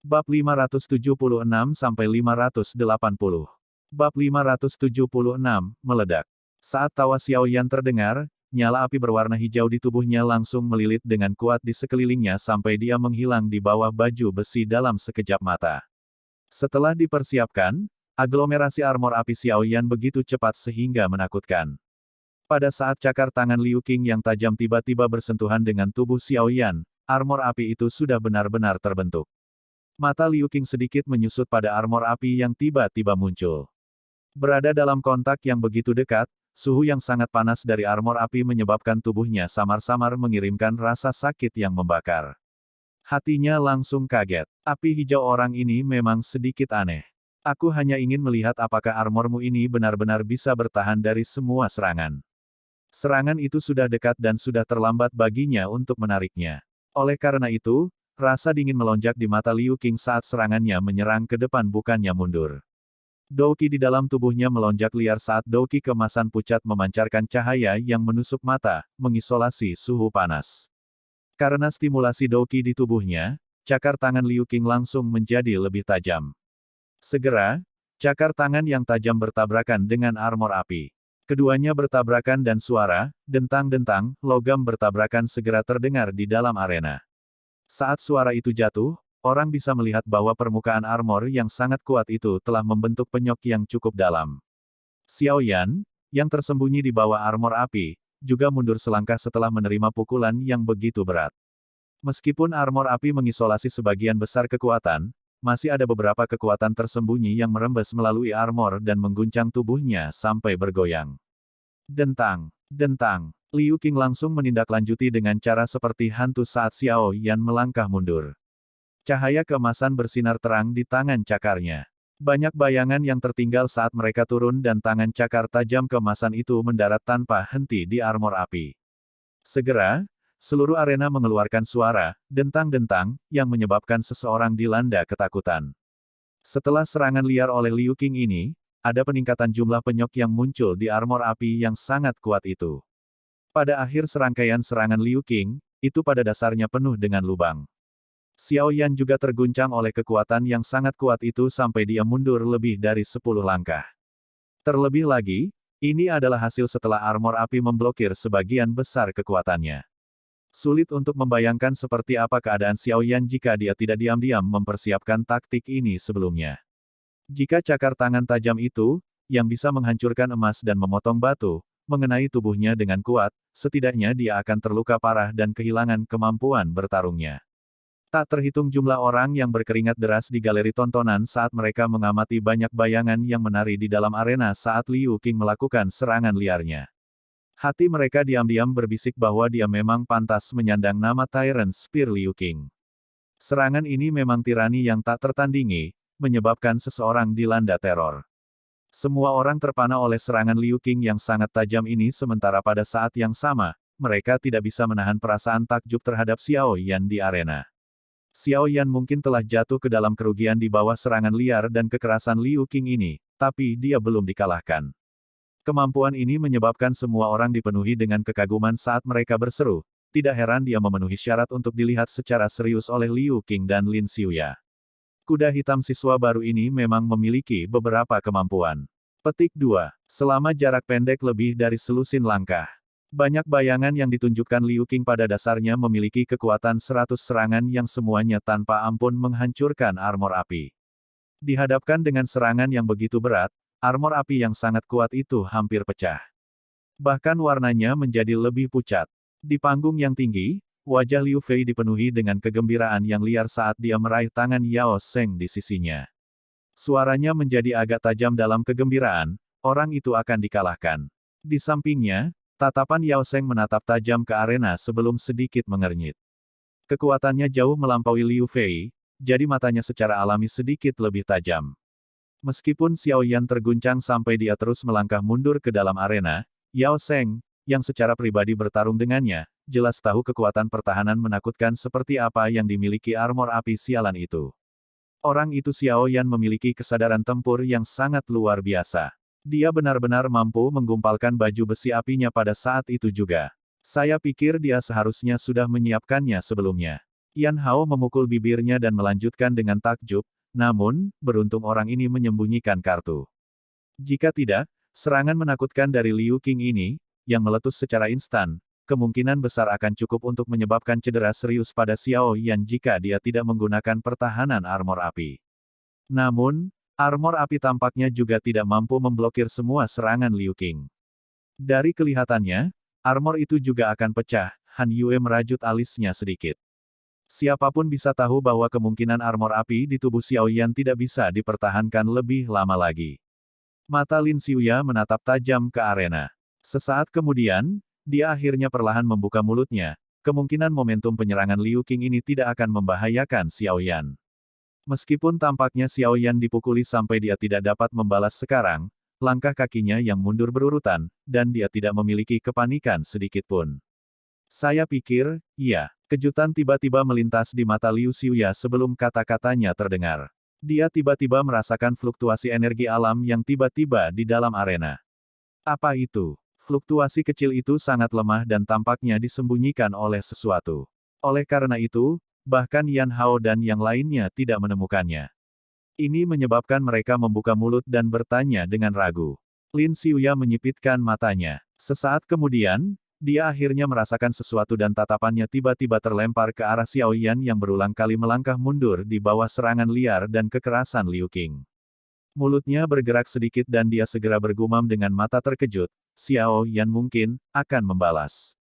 Bab 576-580. Bab 576, meledak. Saat tawa Xiao Yan terdengar, nyala api berwarna hijau di tubuhnya langsung melilit dengan kuat di sekelilingnya sampai dia menghilang di bawah baju besi dalam sekejap mata. Setelah dipersiapkan, aglomerasi armor api Xiao Yan begitu cepat sehingga menakutkan. Pada saat cakar tangan Liu Qing yang tajam tiba-tiba bersentuhan dengan tubuh Xiao Yan, armor api itu sudah benar-benar terbentuk. Mata Liu Qing sedikit menyusut pada armor api yang tiba-tiba muncul. Berada dalam kontak yang begitu dekat, suhu yang sangat panas dari armor api menyebabkan tubuhnya samar-samar mengirimkan rasa sakit yang membakar. Hatinya langsung kaget. Api hijau orang ini memang sedikit aneh. Aku hanya ingin melihat apakah armormu ini benar-benar bisa bertahan dari semua serangan. Serangan itu sudah dekat dan sudah terlambat baginya untuk menariknya. Oleh karena itu, rasa dingin melonjak di mata Liu Qing saat serangannya menyerang ke depan bukannya mundur. Douqi di dalam tubuhnya melonjak liar saat Douqi kemasan pucat memancarkan cahaya yang menusuk mata, mengisolasi suhu panas. Karena stimulasi Douqi di tubuhnya, cakar tangan Liu Qing langsung menjadi lebih tajam. Segera, cakar tangan yang tajam bertabrakan dengan armor api. Keduanya bertabrakan dan suara, dentang-dentang, logam bertabrakan segera terdengar di dalam arena. Saat suara itu jatuh, orang bisa melihat bahwa permukaan armor yang sangat kuat itu telah membentuk penyok yang cukup dalam. Xiao Yan, yang tersembunyi di bawah armor api, juga mundur selangkah setelah menerima pukulan yang begitu berat. Meskipun armor api mengisolasi sebagian besar kekuatan, masih ada beberapa kekuatan tersembunyi yang merembes melalui armor dan mengguncang tubuhnya sampai bergoyang. Dentang, dentang. Liu Qing langsung menindaklanjuti dengan cara seperti hantu saat Xiao Yan melangkah mundur. Cahaya keemasan bersinar terang di tangan cakarnya. Banyak bayangan yang tertinggal saat mereka turun dan tangan cakar tajam keemasan itu mendarat tanpa henti di armor api. Segera, seluruh arena mengeluarkan suara, dentang-dentang, yang menyebabkan seseorang dilanda ketakutan. Setelah serangan liar oleh Liu Qing ini, ada peningkatan jumlah penyok yang muncul di armor api yang sangat kuat itu. Pada akhir serangkaian serangan Liu Qing, itu pada dasarnya penuh dengan lubang. Xiao Yan juga terguncang oleh kekuatan yang sangat kuat itu sampai dia mundur lebih dari 10 langkah. Terlebih lagi, ini adalah hasil setelah armor api memblokir sebagian besar kekuatannya. Sulit untuk membayangkan seperti apa keadaan Xiao Yan jika dia tidak diam-diam mempersiapkan taktik ini sebelumnya. Jika cakar tangan tajam itu, yang bisa menghancurkan emas dan memotong batu, mengenai tubuhnya dengan kuat, setidaknya dia akan terluka parah dan kehilangan kemampuan bertarungnya. Tak terhitung jumlah orang yang berkeringat deras di galeri tontonan saat mereka mengamati banyak bayangan yang menari di dalam arena saat Liu Qing melakukan serangan liarnya. Hati mereka diam-diam berbisik bahwa dia memang pantas menyandang nama Tyrant Spear Liu Qing. Serangan ini memang tirani yang tak tertandingi, menyebabkan seseorang dilanda teror. Semua orang terpana oleh serangan Liu Qing yang sangat tajam ini sementara pada saat yang sama, mereka tidak bisa menahan perasaan takjub terhadap Xiao Yan di arena. Xiao Yan mungkin telah jatuh ke dalam kerugian di bawah serangan liar dan kekerasan Liu Qing ini, tapi dia belum dikalahkan. Kemampuan ini menyebabkan semua orang dipenuhi dengan kekaguman saat mereka berseru, tidak heran dia memenuhi syarat untuk dilihat secara serius oleh Liu Qing dan Lin Xiuya. Kuda hitam siswa baru ini memang memiliki beberapa kemampuan. Petik 2. Selama jarak pendek lebih dari selusin langkah. Banyak bayangan yang ditunjukkan Liu Qing pada dasarnya memiliki kekuatan 100 serangan yang semuanya tanpa ampun menghancurkan armor api. Dihadapkan dengan serangan yang begitu berat, armor api yang sangat kuat itu hampir pecah. Bahkan warnanya menjadi lebih pucat. Di panggung yang tinggi, wajah Liu Fei dipenuhi dengan kegembiraan yang liar saat dia meraih tangan Yao Sheng di sisinya. Suaranya menjadi agak tajam dalam kegembiraan, orang itu akan dikalahkan. Di sampingnya, tatapan Yao Sheng menatap tajam ke arena sebelum sedikit mengernyit. Kekuatannya jauh melampaui Liu Fei, jadi matanya secara alami sedikit lebih tajam. Meskipun Xiao Yan terguncang sampai dia terus melangkah mundur ke dalam arena, Yao Sheng, yang secara pribadi bertarung dengannya, jelas tahu kekuatan pertahanan menakutkan seperti apa yang dimiliki armor api sialan itu. Orang itu Xiao Yan memiliki kesadaran tempur yang sangat luar biasa. Dia benar-benar mampu menggumpalkan baju besi apinya pada saat itu juga. Saya pikir dia seharusnya sudah menyiapkannya sebelumnya. Yan Hao memukul bibirnya dan melanjutkan dengan takjub, namun, beruntung orang ini menyembunyikan kartu. Jika tidak, serangan menakutkan dari Liu Qing ini, yang meletus secara instan, kemungkinan besar akan cukup untuk menyebabkan cedera serius pada Xiao Yan jika dia tidak menggunakan pertahanan armor api. Namun, armor api tampaknya juga tidak mampu memblokir semua serangan Liu Qing. Dari kelihatannya, armor itu juga akan pecah. Han Yue merajut alisnya sedikit. Siapapun bisa tahu bahwa kemungkinan armor api di tubuh Xiao Yan tidak bisa dipertahankan lebih lama lagi. Mata Lin Xiuya menatap tajam ke arena. Sesaat kemudian, dia akhirnya perlahan membuka mulutnya. Kemungkinan momentum penyerangan Liu Qing ini tidak akan membahayakan Xiao Yan. Meskipun tampaknya Xiao Yan dipukuli sampai dia tidak dapat membalas sekarang, langkah kakinya yang mundur berurutan, dan dia tidak memiliki kepanikan sedikitpun. Saya pikir, iya. Kejutan tiba-tiba melintas di mata Liu Xiuya sebelum kata-katanya terdengar. Dia tiba-tiba merasakan fluktuasi energi alam yang tiba-tiba di dalam arena. Apa itu? Fluktuasi kecil itu sangat lemah dan tampaknya disembunyikan oleh sesuatu. Oleh karena itu, bahkan Yan Hao dan yang lainnya tidak menemukannya. Ini menyebabkan mereka membuka mulut dan bertanya dengan ragu. Lin Xiuya menyipitkan matanya. Sesaat kemudian, dia akhirnya merasakan sesuatu dan tatapannya tiba-tiba terlempar ke arah Xiao Yan yang berulang kali melangkah mundur di bawah serangan liar dan kekerasan Liu Qing. Mulutnya bergerak sedikit dan dia segera bergumam dengan mata terkejut, Xiao Yan mungkin akan membalas.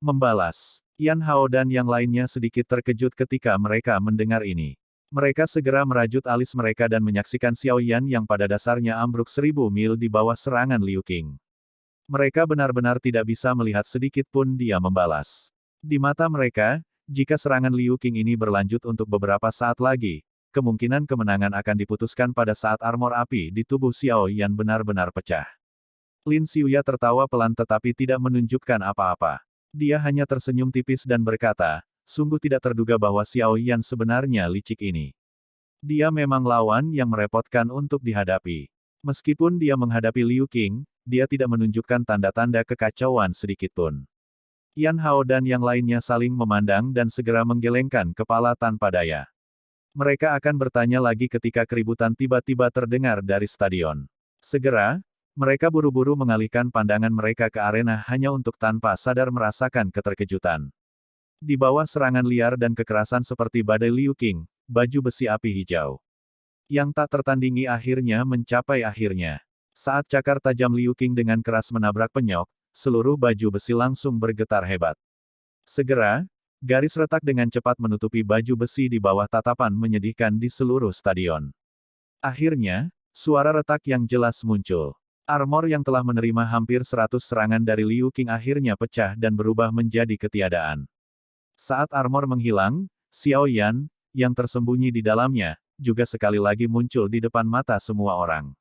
Membalas. Yan Hao dan yang lainnya sedikit terkejut ketika mereka mendengar ini. Mereka segera merajut alis mereka dan menyaksikan Xiao Yan yang pada dasarnya ambruk 1000 mil di bawah serangan Liu Qing. Mereka benar-benar tidak bisa melihat sedikit pun dia membalas. Di mata mereka, jika serangan Liu Qing ini berlanjut untuk beberapa saat lagi, kemungkinan kemenangan akan diputuskan pada saat armor api di tubuh Xiao Yan benar-benar pecah. Lin Xiuya tertawa pelan tetapi tidak menunjukkan apa-apa. Dia hanya tersenyum tipis dan berkata, sungguh tidak terduga bahwa Xiao Yan sebenarnya licik ini. Dia memang lawan yang merepotkan untuk dihadapi. Meskipun dia menghadapi Liu Qing, dia tidak menunjukkan tanda-tanda kekacauan sedikitpun. Yan Hao dan yang lainnya saling memandang dan segera menggelengkan kepala tanpa daya. Mereka akan bertanya lagi ketika keributan tiba-tiba terdengar dari stadion. Segera, mereka buru-buru mengalihkan pandangan mereka ke arena hanya untuk tanpa sadar merasakan keterkejutan. Di bawah serangan liar dan kekerasan seperti badai Liu Qing, baju besi api hijau yang tak tertandingi akhirnya mencapai akhirnya. Saat cakar tajam Liu Qing dengan keras menabrak penyok, seluruh baju besi langsung bergetar hebat. Segera, garis retak dengan cepat menutupi baju besi di bawah tatapan menyedihkan di seluruh stadion. Akhirnya, suara retak yang jelas muncul. Armor yang telah menerima hampir 100 serangan dari Liu Qing akhirnya pecah dan berubah menjadi ketiadaan. Saat armor menghilang, Xiao Yan, yang tersembunyi di dalamnya, juga sekali lagi muncul di depan mata semua orang.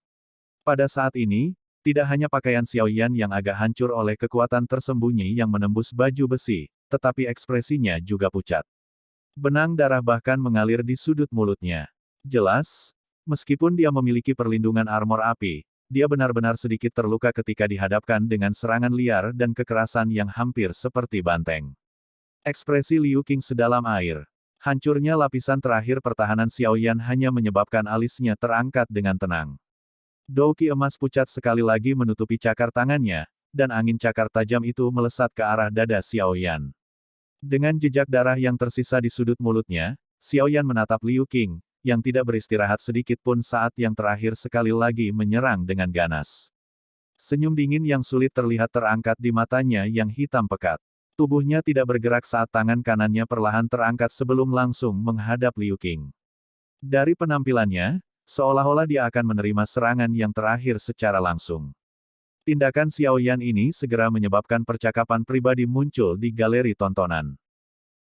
Pada saat ini, tidak hanya pakaian Xiao Yan yang agak hancur oleh kekuatan tersembunyi yang menembus baju besi, tetapi ekspresinya juga pucat. Benang darah bahkan mengalir di sudut mulutnya. Jelas, meskipun dia memiliki perlindungan armor api, dia benar-benar sedikit terluka ketika dihadapkan dengan serangan liar dan kekerasan yang hampir seperti banteng. Ekspresi Liu Qing sedalam air. Hancurnya lapisan terakhir pertahanan Xiao Yan hanya menyebabkan alisnya terangkat dengan tenang. Douki emas pucat sekali lagi menutupi cakar tangannya, dan angin cakar tajam itu melesat ke arah dada Xiao Yan. Dengan jejak darah yang tersisa di sudut mulutnya, Xiao Yan menatap Liu Qing, yang tidak beristirahat sedikit pun saat yang terakhir sekali lagi menyerang dengan ganas. Senyum dingin yang sulit terlihat terangkat di matanya yang hitam pekat. Tubuhnya tidak bergerak saat tangan kanannya perlahan terangkat sebelum langsung menghadap Liu Qing. Dari penampilannya, seolah-olah dia akan menerima serangan yang terakhir secara langsung. Tindakan Xiao Yan ini segera menyebabkan percakapan pribadi muncul di galeri tontonan.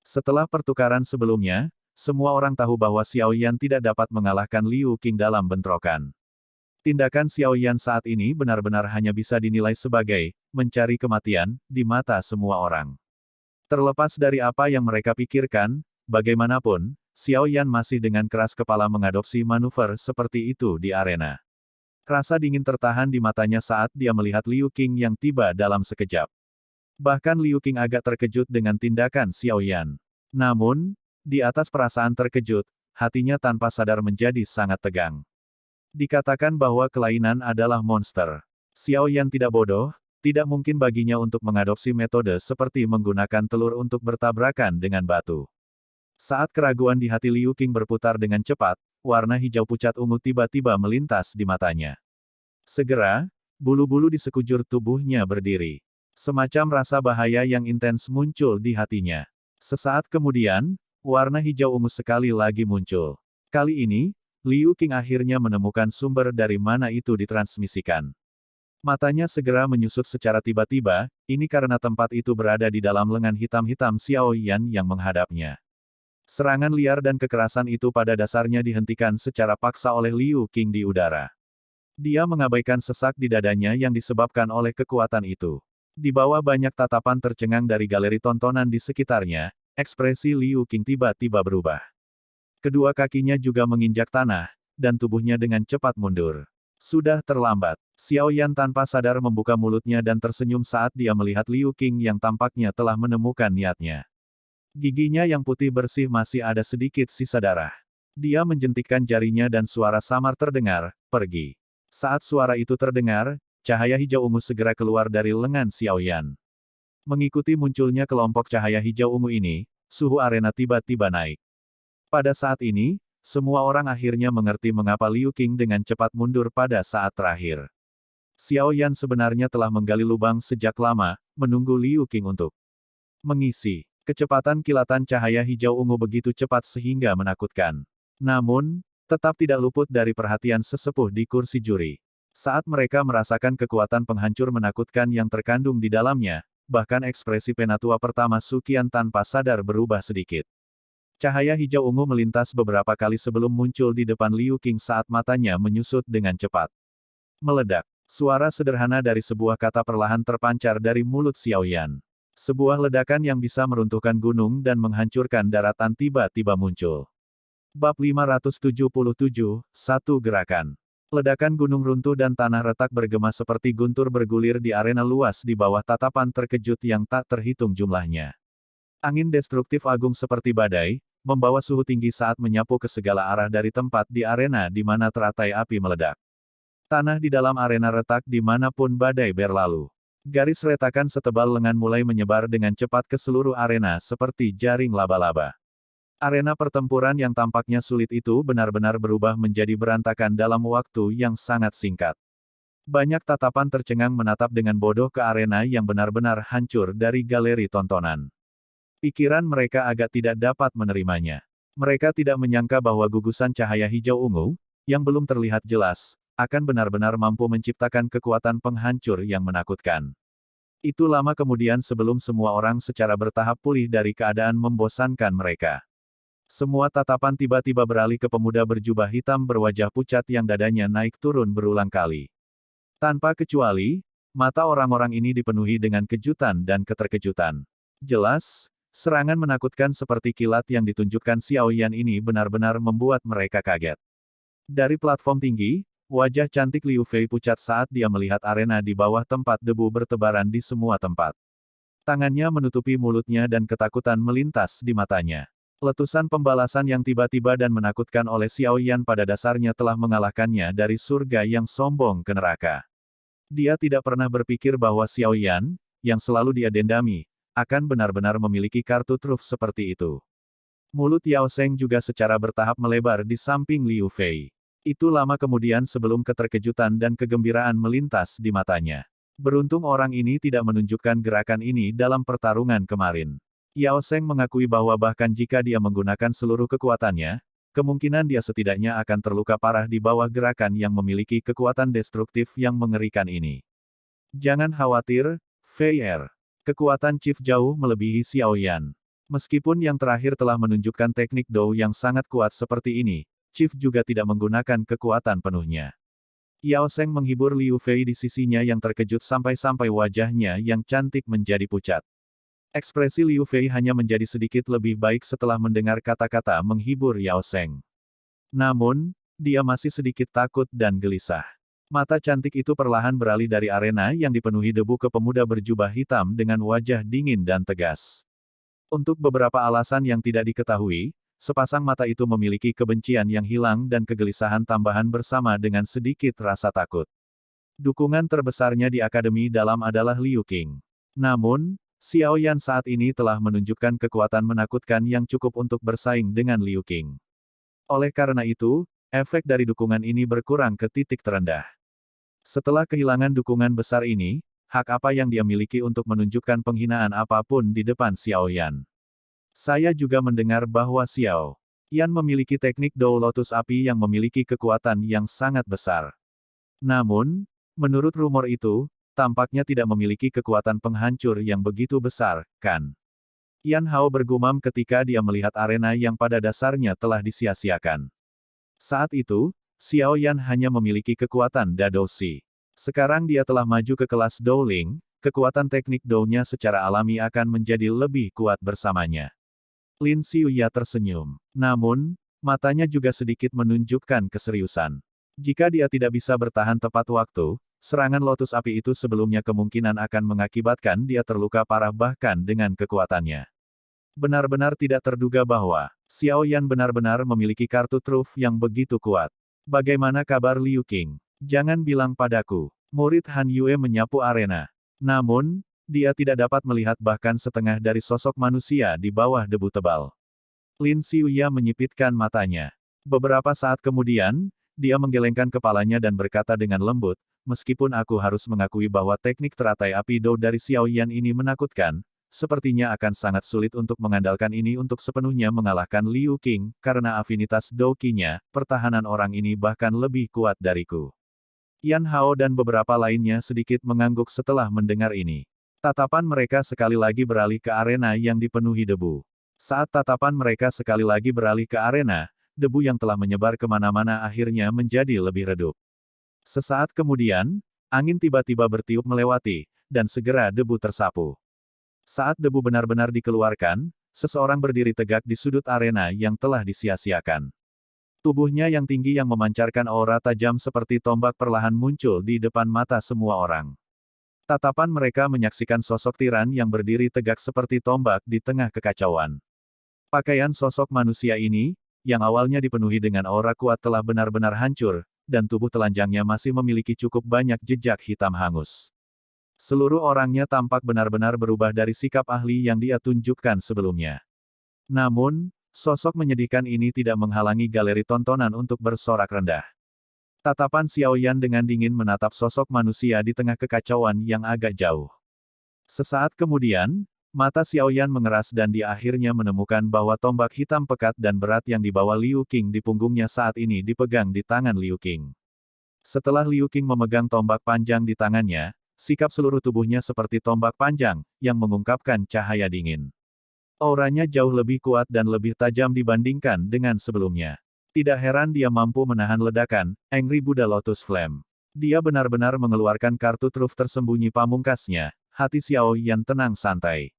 Setelah pertukaran sebelumnya, semua orang tahu bahwa Xiao Yan tidak dapat mengalahkan Liu Qing dalam bentrokan. Tindakan Xiao Yan saat ini benar-benar hanya bisa dinilai sebagai mencari kematian di mata semua orang. Terlepas dari apa yang mereka pikirkan, bagaimanapun, Xiao Yan masih dengan keras kepala mengadopsi manuver seperti itu di arena. Rasa dingin tertahan di matanya saat dia melihat Liu Qing yang tiba dalam sekejap. Bahkan Liu Qing agak terkejut dengan tindakan Xiao Yan. Namun, Di atas perasaan terkejut, hatinya tanpa sadar menjadi sangat tegang. Dikatakan bahwa kelainan adalah monster. Xiao Yan tidak bodoh, tidak mungkin baginya untuk mengadopsi metode seperti menggunakan telur untuk bertabrakan dengan batu. Saat keraguan di hati Liu Qing berputar dengan cepat, warna hijau pucat ungu tiba-tiba melintas di matanya. Segera, bulu-bulu di sekujur tubuhnya berdiri. Semacam rasa bahaya yang intens muncul di hatinya. Sesaat kemudian, warna hijau ungu sekali lagi muncul. Kali ini, Liu Qing akhirnya menemukan sumber dari mana itu ditransmisikan. Matanya segera menyusut secara tiba-tiba, ini karena tempat itu berada di dalam lengan hitam-hitam Xiao Yan yang menghadapnya. Serangan liar dan kekerasan itu pada dasarnya dihentikan secara paksa oleh Liu Qing di udara. Dia mengabaikan sesak di dadanya yang disebabkan oleh kekuatan itu. Di bawah banyak tatapan tercengang dari galeri tontonan di sekitarnya, ekspresi Liu Qing tiba-tiba berubah. Kedua kakinya juga menginjak tanah, dan tubuhnya dengan cepat mundur. Sudah terlambat. Xiao Yan tanpa sadar membuka mulutnya dan tersenyum saat dia melihat Liu Qing yang tampaknya telah menemukan niatnya. Giginya yang putih bersih masih ada sedikit sisa darah. Dia menjentikkan jarinya dan suara samar terdengar, "Pergi." Saat suara itu terdengar, cahaya hijau ungu segera keluar dari lengan Xiao Yan. Mengikuti munculnya kelompok cahaya hijau ungu ini, suhu arena tiba-tiba naik. Pada saat ini, semua orang akhirnya mengerti mengapa Liu Qing dengan cepat mundur pada saat terakhir. Xiao Yan sebenarnya telah menggali lubang sejak lama, menunggu Liu Qing untuk mengisi. Kecepatan kilatan cahaya hijau ungu begitu cepat sehingga menakutkan. Namun, tetap tidak luput dari perhatian sesepuh di kursi juri. Saat mereka merasakan kekuatan penghancur menakutkan yang terkandung di dalamnya, bahkan ekspresi penatua pertama Su Qian tanpa sadar berubah sedikit. Cahaya hijau ungu melintas beberapa kali sebelum muncul di depan Liu Qing saat matanya menyusut dengan cepat. Meledak. Suara sederhana dari sebuah kata perlahan terpancar dari mulut Xiao Yan. Sebuah ledakan yang bisa meruntuhkan gunung dan menghancurkan daratan tiba-tiba muncul. Bab 577, Satu Gerakan. Ledakan gunung runtuh dan tanah retak bergema seperti guntur bergulir di arena luas di bawah tatapan terkejut yang tak terhitung jumlahnya. Angin destruktif agung seperti badai, membawa suhu tinggi saat menyapu ke segala arah dari tempat di arena di mana teratai api meledak. Tanah di dalam arena retak dimanapun badai berlalu. Garis retakan setebal lengan mulai menyebar dengan cepat ke seluruh arena seperti jaring laba-laba. Arena pertempuran yang tampaknya sulit itu benar-benar berubah menjadi berantakan dalam waktu yang sangat singkat. Banyak tatapan tercengang menatap dengan bodoh ke arena yang benar-benar hancur dari galeri tontonan. Pikiran mereka agak tidak dapat menerimanya. Mereka tidak menyangka bahwa gugusan cahaya hijau ungu, yang belum terlihat jelas, akan benar-benar mampu menciptakan kekuatan penghancur yang menakutkan. Itu lama kemudian sebelum semua orang secara bertahap pulih dari keadaan membosankan mereka. Semua tatapan tiba-tiba beralih ke pemuda berjubah hitam berwajah pucat yang dadanya naik turun berulang kali. Tanpa kecuali, mata orang-orang ini dipenuhi dengan kejutan dan keterkejutan. Jelas, serangan menakutkan seperti kilat yang ditunjukkan Xiao Yan ini benar-benar membuat mereka kaget. Dari platform tinggi, wajah cantik Liu Fei pucat saat dia melihat arena di bawah tempat debu bertebaran di semua tempat. Tangannya menutupi mulutnya dan ketakutan melintas di matanya. Letusan pembalasan yang tiba-tiba dan menakutkan oleh Xiao Yan pada dasarnya telah mengalahkannya dari surga yang sombong ke neraka. Dia tidak pernah berpikir bahwa Xiao Yan, yang selalu dia dendami, akan benar-benar memiliki kartu truf seperti itu. Mulut Yao Sheng juga secara bertahap melebar di samping Liu Fei. Itu lama kemudian sebelum keterkejutan dan kegembiraan melintas di matanya. Beruntung orang ini tidak menunjukkan gerakan ini dalam pertarungan kemarin. Yao Sheng mengakui bahwa bahkan jika dia menggunakan seluruh kekuatannya, kemungkinan dia setidaknya akan terluka parah di bawah gerakan yang memiliki kekuatan destruktif yang mengerikan ini. Jangan khawatir, Fei Er. Kekuatan Chief jauh melebihi Xiao Yan. Meskipun yang terakhir telah menunjukkan teknik Dou yang sangat kuat seperti ini, Chief juga tidak menggunakan kekuatan penuhnya. Yao Sheng menghibur Liu Fei di sisinya yang terkejut sampai-sampai wajahnya yang cantik menjadi pucat. Ekspresi Liu Fei hanya menjadi sedikit lebih baik setelah mendengar kata-kata menghibur Yao Sheng. Namun, dia masih sedikit takut dan gelisah. Mata cantik itu perlahan beralih dari arena yang dipenuhi debu ke pemuda berjubah hitam dengan wajah dingin dan tegas. Untuk beberapa alasan yang tidak diketahui, sepasang mata itu memiliki kebencian yang hilang dan kegelisahan tambahan bersama dengan sedikit rasa takut. Dukungan terbesarnya di Akademi Dalam adalah Liu Qing. Namun, Xiao Yan saat ini telah menunjukkan kekuatan menakutkan yang cukup untuk bersaing dengan Liu Qing. Oleh karena itu, efek dari dukungan ini berkurang ke titik terendah. Setelah kehilangan dukungan besar ini, hak apa yang dia miliki untuk menunjukkan penghinaan apapun di depan Xiao Yan? Saya juga mendengar bahwa Xiao Yan memiliki teknik Dou Lotus Api yang memiliki kekuatan yang sangat besar. Namun, menurut rumor itu, tampaknya tidak memiliki kekuatan penghancur yang begitu besar, kan? Yan Hao bergumam ketika dia melihat arena yang pada dasarnya telah disia-siakan. Saat itu, Xiao Yan hanya memiliki kekuatan Dadoshi. Sekarang dia telah maju ke kelas Dou-Ling, kekuatan teknik Dou-nya secara alami akan menjadi lebih kuat bersamanya. Lin Xiuya tersenyum. Namun, matanya juga sedikit menunjukkan keseriusan. Jika dia tidak bisa bertahan tepat waktu, serangan lotus api itu sebelumnya kemungkinan akan mengakibatkan dia terluka parah bahkan dengan kekuatannya. Benar-benar tidak terduga bahwa Xiao Yan benar-benar memiliki kartu truf yang begitu kuat. Bagaimana kabar Liu Qing? Jangan bilang padaku. Murid Han Yue menyapu arena. Namun, dia tidak dapat melihat bahkan setengah dari sosok manusia di bawah debu tebal. Lin Xiuya menyipitkan matanya. Beberapa saat kemudian, dia menggelengkan kepalanya dan berkata dengan lembut, meskipun aku harus mengakui bahwa teknik teratai api Dou dari Xiao Yan ini menakutkan, sepertinya akan sangat sulit untuk mengandalkan ini untuk sepenuhnya mengalahkan Liu Qing, karena afinitas Dou Qi-nya, pertahanan orang ini bahkan lebih kuat dariku. Yan Hao dan beberapa lainnya sedikit mengangguk setelah mendengar ini. Tatapan mereka sekali lagi beralih ke arena yang dipenuhi debu. Saat tatapan mereka sekali lagi beralih ke arena, debu yang telah menyebar kemana-mana akhirnya menjadi lebih redup. Sesaat kemudian, angin tiba-tiba bertiup melewati, dan segera debu tersapu. Saat debu benar-benar dikeluarkan, seseorang berdiri tegak di sudut arena yang telah disia-siakan. Tubuhnya yang tinggi yang memancarkan aura tajam seperti tombak perlahan muncul di depan mata semua orang. Tatapan mereka menyaksikan sosok tiran yang berdiri tegak seperti tombak di tengah kekacauan. Pakaian sosok manusia ini, yang awalnya dipenuhi dengan aura kuat telah benar-benar hancur, dan tubuh telanjangnya masih memiliki cukup banyak jejak hitam hangus. Seluruh orangnya tampak benar-benar berubah dari sikap ahli yang dia tunjukkan sebelumnya. Namun, sosok menyedihkan ini tidak menghalangi galeri tontonan untuk bersorak rendah. Tatapan Xiao Yan dengan dingin menatap sosok manusia di tengah kekacauan yang agak jauh. Sesaat kemudian, mata Xiao Yan mengeras dan dia akhirnya menemukan bahwa tombak hitam pekat dan berat yang dibawa Liu Qing di punggungnya saat ini dipegang di tangan Liu Qing. Setelah Liu Qing memegang tombak panjang di tangannya, sikap seluruh tubuhnya seperti tombak panjang, yang mengungkapkan cahaya dingin. Auranya jauh lebih kuat dan lebih tajam dibandingkan dengan sebelumnya. Tidak heran dia mampu menahan ledakan, Angry Buddha Lotus Flame. Dia benar-benar mengeluarkan kartu truf tersembunyi pamungkasnya, hati Xiao Yan tenang santai.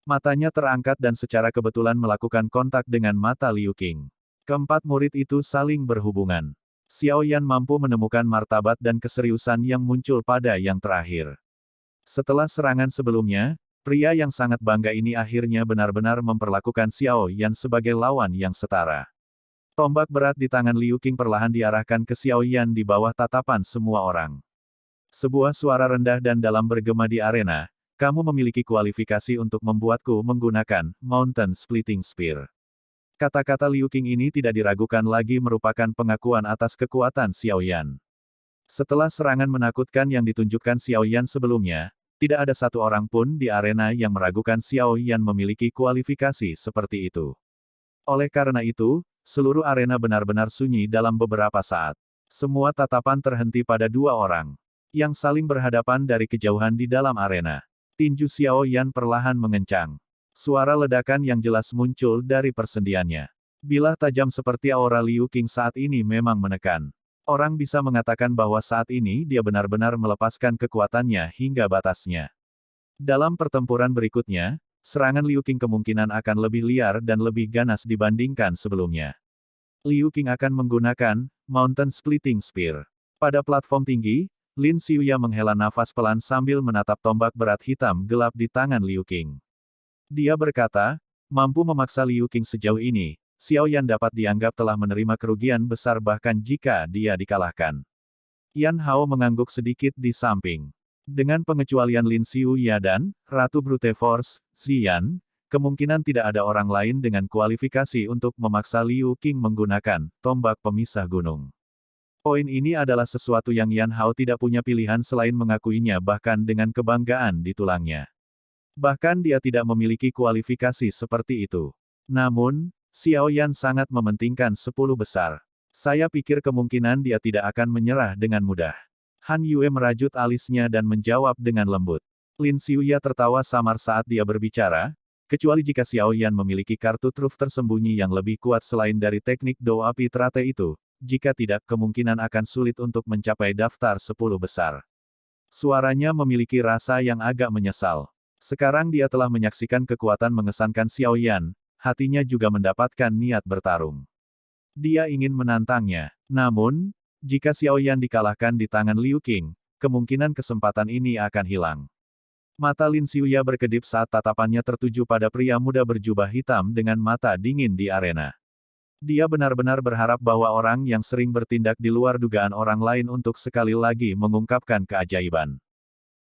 Matanya terangkat dan secara kebetulan melakukan kontak dengan mata Liu Qing. Keempat murid itu saling berhubungan. Xiao Yan mampu menemukan martabat dan keseriusan yang muncul pada yang terakhir. Setelah serangan sebelumnya, pria yang sangat bangga ini akhirnya benar-benar memperlakukan Xiao Yan sebagai lawan yang setara. Tombak berat di tangan Liu Qing perlahan diarahkan ke Xiao Yan di bawah tatapan semua orang. Sebuah suara rendah dan dalam bergema di arena, kamu memiliki kualifikasi untuk membuatku menggunakan Mountain Splitting Spear. Kata-kata Liu Qing ini tidak diragukan lagi merupakan pengakuan atas kekuatan Xiao Yan. Setelah serangan menakutkan yang ditunjukkan Xiao Yan sebelumnya, tidak ada satu orang pun di arena yang meragukan Xiao Yan memiliki kualifikasi seperti itu. Oleh karena itu, seluruh arena benar-benar sunyi dalam beberapa saat. Semua tatapan terhenti pada dua orang yang saling berhadapan dari kejauhan di dalam arena. Tinju Xiao Yan perlahan mengencang. Suara ledakan yang jelas muncul dari persendiannya. Bilah tajam seperti aura Liu Qing saat ini memang menekan. Orang bisa mengatakan bahwa saat ini dia benar-benar melepaskan kekuatannya hingga batasnya. Dalam pertempuran berikutnya, serangan Liu Qing kemungkinan akan lebih liar dan lebih ganas dibandingkan sebelumnya. Liu Qing akan menggunakan Mountain Splitting Spear. Pada platform tinggi, Lin Xiuya menghela nafas pelan sambil menatap tombak berat hitam gelap di tangan Liu Qing. Dia berkata, mampu memaksa Liu Qing sejauh ini, Xiao Yan dapat dianggap telah menerima kerugian besar bahkan jika dia dikalahkan. Yan Hao mengangguk sedikit di samping. Dengan pengecualian Lin Xiuya dan Ratu Brute Force, Ziyan, kemungkinan tidak ada orang lain dengan kualifikasi untuk memaksa Liu Qing menggunakan tombak pemisah gunung. Poin ini adalah sesuatu yang Yan Hao tidak punya pilihan selain mengakuinya bahkan dengan kebanggaan di tulangnya. Bahkan dia tidak memiliki kualifikasi seperti itu. Namun, Xiao Yan sangat mementingkan 10 besar. Saya pikir kemungkinan dia tidak akan menyerah dengan mudah. Han Yue merajut alisnya dan menjawab dengan lembut. Lin Xiuya tertawa samar saat dia berbicara, kecuali jika Xiao Yan memiliki kartu truf tersembunyi yang lebih kuat selain dari teknik Do Api Teratai itu. Jika tidak, kemungkinan akan sulit untuk mencapai daftar 10 besar. Suaranya memiliki rasa yang agak menyesal. Sekarang dia telah menyaksikan kekuatan mengesankan Xiao Yan, hatinya juga mendapatkan niat bertarung. Dia ingin menantangnya. Namun, jika Xiao Yan dikalahkan di tangan Liu Qing, kemungkinan kesempatan ini akan hilang. Mata Lin Xiuya berkedip saat tatapannya tertuju pada pria muda berjubah hitam dengan mata dingin di arena. Dia benar-benar berharap bahwa orang yang sering bertindak di luar dugaan orang lain untuk sekali lagi mengungkapkan keajaiban.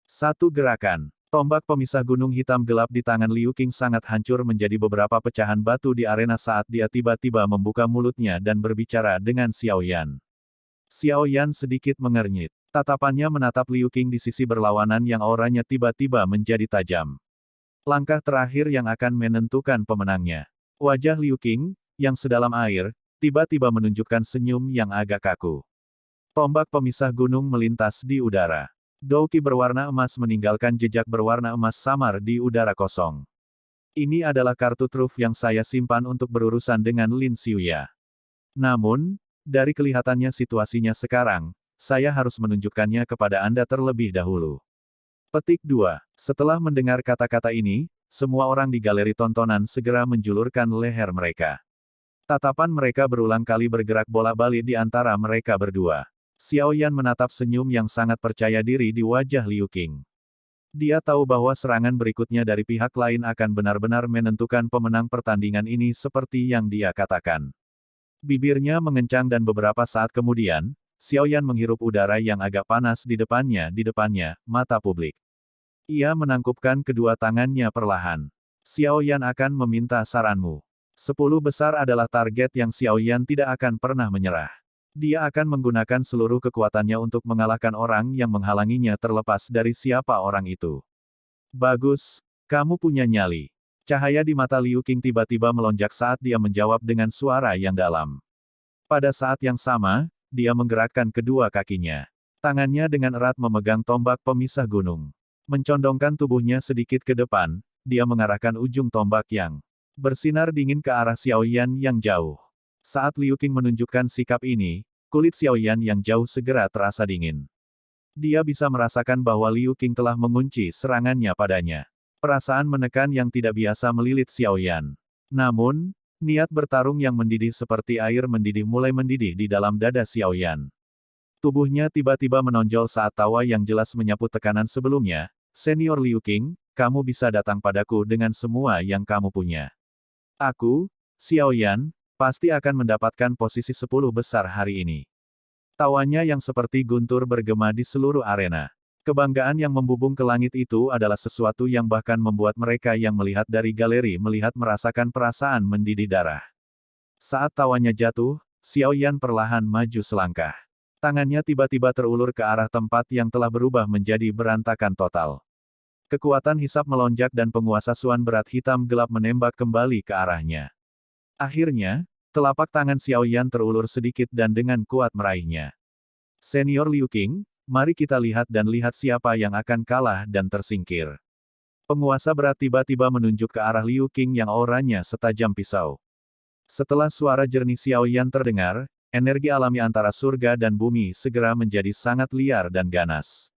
Satu gerakan. Tombak pemisah gunung hitam gelap di tangan Liu Qing sangat hancur menjadi beberapa pecahan batu di arena saat dia tiba-tiba membuka mulutnya dan berbicara dengan Xiao Yan. Xiao Yan sedikit mengernyit. Tatapannya menatap Liu Qing di sisi berlawanan yang auranya tiba-tiba menjadi tajam. Langkah terakhir yang akan menentukan pemenangnya. Wajah Liu Qing, yang sedalam air, tiba-tiba menunjukkan senyum yang agak kaku. Tombak pemisah gunung melintas di udara. Douki berwarna emas meninggalkan jejak berwarna emas samar di udara kosong. Ini adalah kartu truf yang saya simpan untuk berurusan dengan Lin Xiuya. Namun, dari kelihatannya situasinya sekarang, saya harus menunjukkannya kepada Anda terlebih dahulu. Petik 2. Setelah mendengar kata-kata ini, semua orang di galeri tontonan segera menjulurkan leher mereka. Tatapan mereka berulang kali bergerak bolak-balik di antara mereka berdua. Xiao Yan menatap senyum yang sangat percaya diri di wajah Liu Qing. Dia tahu bahwa serangan berikutnya dari pihak lain akan benar-benar menentukan pemenang pertandingan ini seperti yang dia katakan. Bibirnya mengencang dan beberapa saat kemudian, Xiao Yan menghirup udara yang agak panas di depannya, mata publik. Ia menangkupkan kedua tangannya perlahan. Xiao Yan akan meminta saranmu. 10 besar adalah target yang Xiao Yan tidak akan pernah menyerah. Dia akan menggunakan seluruh kekuatannya untuk mengalahkan orang yang menghalanginya terlepas dari siapa orang itu. Bagus, kamu punya nyali. Cahaya di mata Liu Qing tiba-tiba melonjak saat dia menjawab dengan suara yang dalam. Pada saat yang sama, dia menggerakkan kedua kakinya. Tangannya dengan erat memegang tombak pemisah gunung. Mencondongkan tubuhnya sedikit ke depan, dia mengarahkan ujung tombak yang bersinar dingin ke arah Xiao Yan yang jauh. Saat Liu Qing menunjukkan sikap ini, kulit Xiao Yan yang jauh segera terasa dingin. Dia bisa merasakan bahwa Liu Qing telah mengunci serangannya padanya. Perasaan menekan yang tidak biasa melilit Xiao Yan. Namun, niat bertarung yang mendidih seperti air mendidih mulai mendidih di dalam dada Xiao Yan. Tubuhnya tiba-tiba menonjol saat tawa yang jelas menyapu tekanan sebelumnya. Senior Liu Qing, kamu bisa datang padaku dengan semua yang kamu punya. Aku, Xiao Yan, pasti akan mendapatkan posisi 10 besar hari ini. Tawanya yang seperti guntur bergema di seluruh arena. Kebanggaan yang membubung ke langit itu adalah sesuatu yang bahkan membuat mereka yang melihat dari galeri melihat merasakan perasaan mendidih darah. Saat tawanya jatuh, Xiao Yan perlahan maju selangkah. Tangannya tiba-tiba terulur ke arah tempat yang telah berubah menjadi berantakan total. Kekuatan hisap melonjak dan penguasa Suan berat hitam gelap menembak kembali ke arahnya. Akhirnya, telapak tangan Xiao Yan terulur sedikit dan dengan kuat meraihnya. Senior Liu Qing, mari kita lihat siapa yang akan kalah dan tersingkir. Penguasa berat tiba-tiba menunjuk ke arah Liu Qing yang auranya setajam pisau. Setelah suara jernih Xiao Yan terdengar, energi alami antara surga dan bumi segera menjadi sangat liar dan ganas.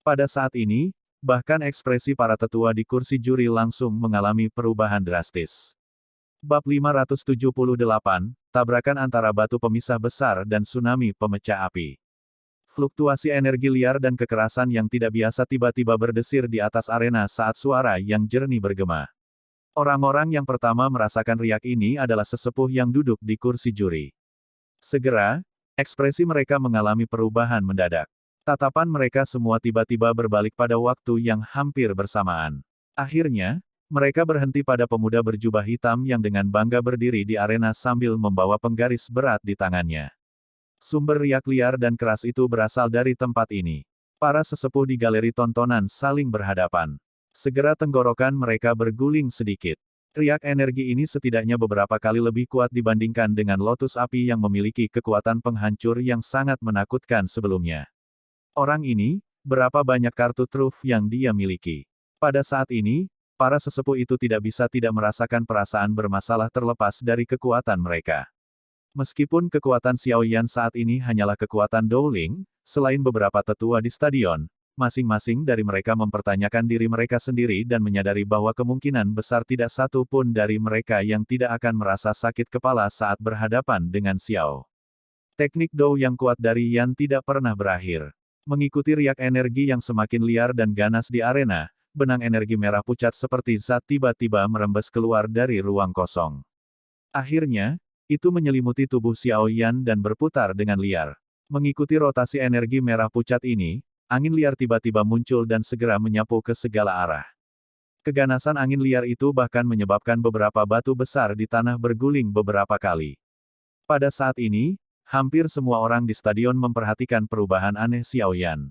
Pada saat ini, bahkan ekspresi para tetua di kursi juri langsung mengalami perubahan drastis. Bab 578, Tabrakan antara batu pemisah besar dan tsunami pemecah api. Fluktuasi energi liar dan kekerasan yang tidak biasa tiba-tiba berdesir di atas arena saat suara yang jernih bergema. Orang-orang yang pertama merasakan riak ini adalah sesepuh yang duduk di kursi juri. Segera, ekspresi mereka mengalami perubahan mendadak. Tatapan mereka semua tiba-tiba berbalik pada waktu yang hampir bersamaan. Akhirnya, mereka berhenti pada pemuda berjubah hitam yang dengan bangga berdiri di arena sambil membawa penggaris berat di tangannya. Sumber riak liar dan keras itu berasal dari tempat ini. Para sesepuh di galeri tontonan saling berhadapan. Segera tenggorokan mereka berguling sedikit. Riak energi ini setidaknya beberapa kali lebih kuat dibandingkan dengan lotus api yang memiliki kekuatan penghancur yang sangat menakutkan sebelumnya. Orang ini, berapa banyak kartu truf yang dia miliki? Pada saat ini, para sesepuh itu tidak bisa tidak merasakan perasaan bermasalah terlepas dari kekuatan mereka. Meskipun kekuatan Xiao Yan saat ini hanyalah kekuatan Dowling, selain beberapa tetua di stadion, masing-masing dari mereka mempertanyakan diri mereka sendiri dan menyadari bahwa kemungkinan besar tidak satu pun dari mereka yang tidak akan merasa sakit kepala saat berhadapan dengan Xiao. Teknik Dou yang kuat dari Yan tidak pernah berakhir. Mengikuti riak energi yang semakin liar dan ganas di arena, benang energi merah pucat seperti zat tiba-tiba merembes keluar dari ruang kosong. Akhirnya, itu menyelimuti tubuh Xiao Yan dan berputar dengan liar. Mengikuti rotasi energi merah pucat ini, angin liar tiba-tiba muncul dan segera menyapu ke segala arah. Keganasan angin liar itu bahkan menyebabkan beberapa batu besar di tanah berguling beberapa kali. Pada saat ini, hampir semua orang di stadion memperhatikan perubahan aneh Xiao Yan.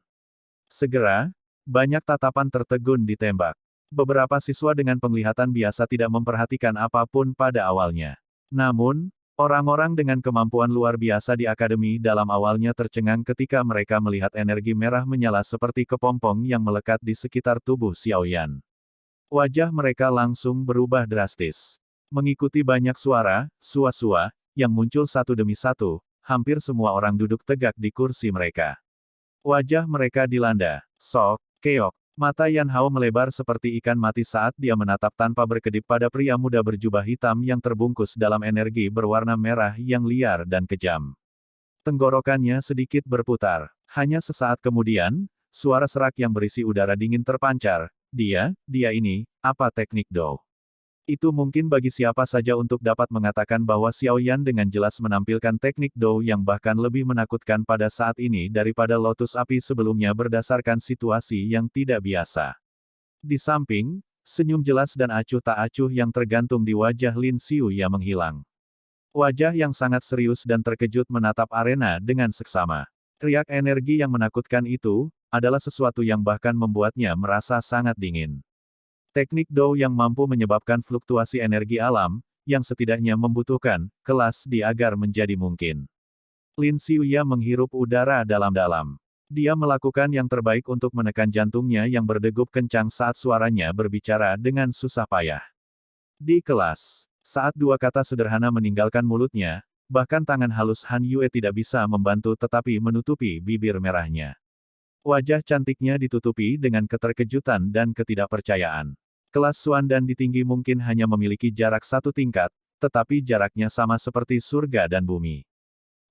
Segera, banyak tatapan tertegun ditembak. Beberapa siswa dengan penglihatan biasa tidak memperhatikan apapun pada awalnya. Namun, orang-orang dengan kemampuan luar biasa di akademi dalam awalnya tercengang ketika mereka melihat energi merah menyala seperti kepompong yang melekat di sekitar tubuh Xiao Yan. Wajah mereka langsung berubah drastis. Mengikuti banyak suara, sua-sua, yang muncul satu demi satu, hampir semua orang duduk tegak di kursi mereka. Wajah mereka dilanda, sok, keok. Mata Yan Hao melebar seperti ikan mati saat dia menatap tanpa berkedip pada pria muda berjubah hitam yang terbungkus dalam energi berwarna merah yang liar dan kejam. Tenggorokannya sedikit berputar. Hanya sesaat kemudian, suara serak yang berisi udara dingin terpancar. Dia ini, apa teknik Dou? Itu mungkin bagi siapa saja untuk dapat mengatakan bahwa Xiao Yan dengan jelas menampilkan teknik Dou yang bahkan lebih menakutkan pada saat ini daripada lotus api sebelumnya berdasarkan situasi yang tidak biasa. Di samping, senyum jelas dan acuh tak acuh yang tergantung di wajah Lin Xiuya menghilang. Wajah yang sangat serius dan terkejut menatap arena dengan seksama. Riak energi yang menakutkan itu, adalah sesuatu yang bahkan membuatnya merasa sangat dingin. Teknik Dou yang mampu menyebabkan fluktuasi energi alam, yang setidaknya membutuhkan kelas D agar menjadi mungkin. Lin Xiuya menghirup udara dalam-dalam. Dia melakukan yang terbaik untuk menekan jantungnya yang berdegup kencang saat suaranya berbicara dengan susah payah. Di kelas, saat dua kata sederhana meninggalkan mulutnya, bahkan tangan halus Han Yue tidak bisa membantu tetapi menutupi bibir merahnya. Wajah cantiknya ditutupi dengan keterkejutan dan ketidakpercayaan. Kelas Xuan dan di tinggi mungkin hanya memiliki jarak satu tingkat, tetapi jaraknya sama seperti surga dan bumi.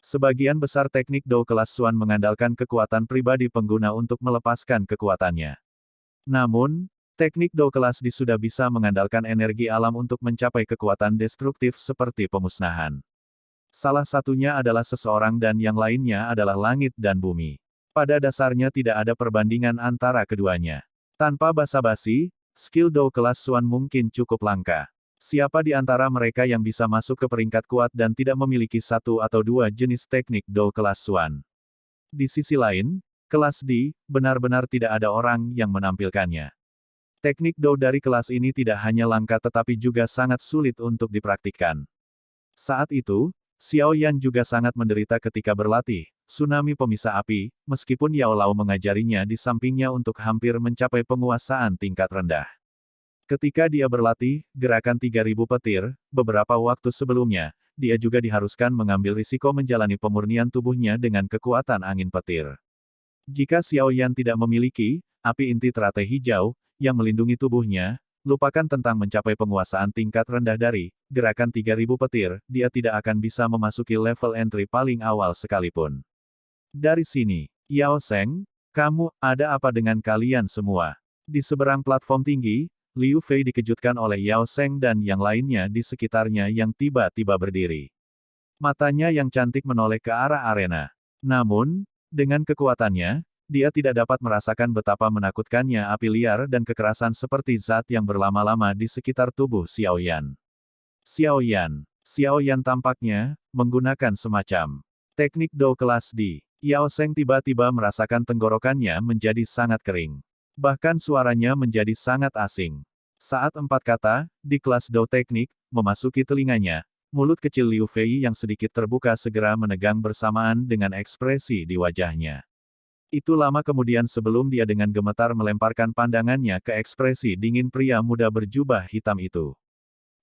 Sebagian besar teknik Dou kelas Xuan mengandalkan kekuatan pribadi pengguna untuk melepaskan kekuatannya. Namun, teknik Dou kelas D sudah bisa mengandalkan energi alam untuk mencapai kekuatan destruktif seperti pemusnahan. Salah satunya adalah seseorang dan yang lainnya adalah langit dan bumi. Pada dasarnya tidak ada perbandingan antara keduanya. Tanpa basa-basi, skill Dou kelas Xuan mungkin cukup langka. Siapa di antara mereka yang bisa masuk ke peringkat kuat dan tidak memiliki satu atau dua jenis teknik Dou kelas Xuan? Di sisi lain, kelas D, benar-benar tidak ada orang yang menampilkannya. Teknik Dou dari kelas ini tidak hanya langka tetapi juga sangat sulit untuk dipraktikkan. Saat itu, Xiao Yan juga sangat menderita ketika berlatih. Tsunami pemisah api, meskipun Yao Lao mengajarinya di sampingnya untuk hampir mencapai penguasaan tingkat rendah. Ketika dia berlatih, gerakan 3000 petir, beberapa waktu sebelumnya, dia juga diharuskan mengambil risiko menjalani pemurnian tubuhnya dengan kekuatan angin petir. Jika Xiao Yan tidak memiliki api inti teratai hijau, yang melindungi tubuhnya, lupakan tentang mencapai penguasaan tingkat rendah dari gerakan 3000 petir, dia tidak akan bisa memasuki level entry paling awal sekalipun. Dari sini, Yao Sheng, kamu, ada apa dengan kalian semua? Di seberang platform tinggi, Liu Fei dikejutkan oleh Yao Sheng dan yang lainnya di sekitarnya yang tiba-tiba berdiri. Matanya yang cantik menoleh ke arah arena. Namun, dengan kekuatannya, dia tidak dapat merasakan betapa menakutkannya api liar dan kekerasan seperti zat yang berlama-lama di sekitar tubuh Xiao Yan. Xiao Yan tampaknya menggunakan semacam teknik Dou kelas D. Yao Sheng tiba-tiba merasakan tenggorokannya menjadi sangat kering. Bahkan suaranya menjadi sangat asing. Saat 4 kata, di kelas Dou teknik, memasuki telinganya, mulut kecil Liu Fei yang sedikit terbuka segera menegang bersamaan dengan ekspresi di wajahnya. Itu lama kemudian sebelum dia dengan gemetar melemparkan pandangannya ke ekspresi dingin pria muda berjubah hitam itu.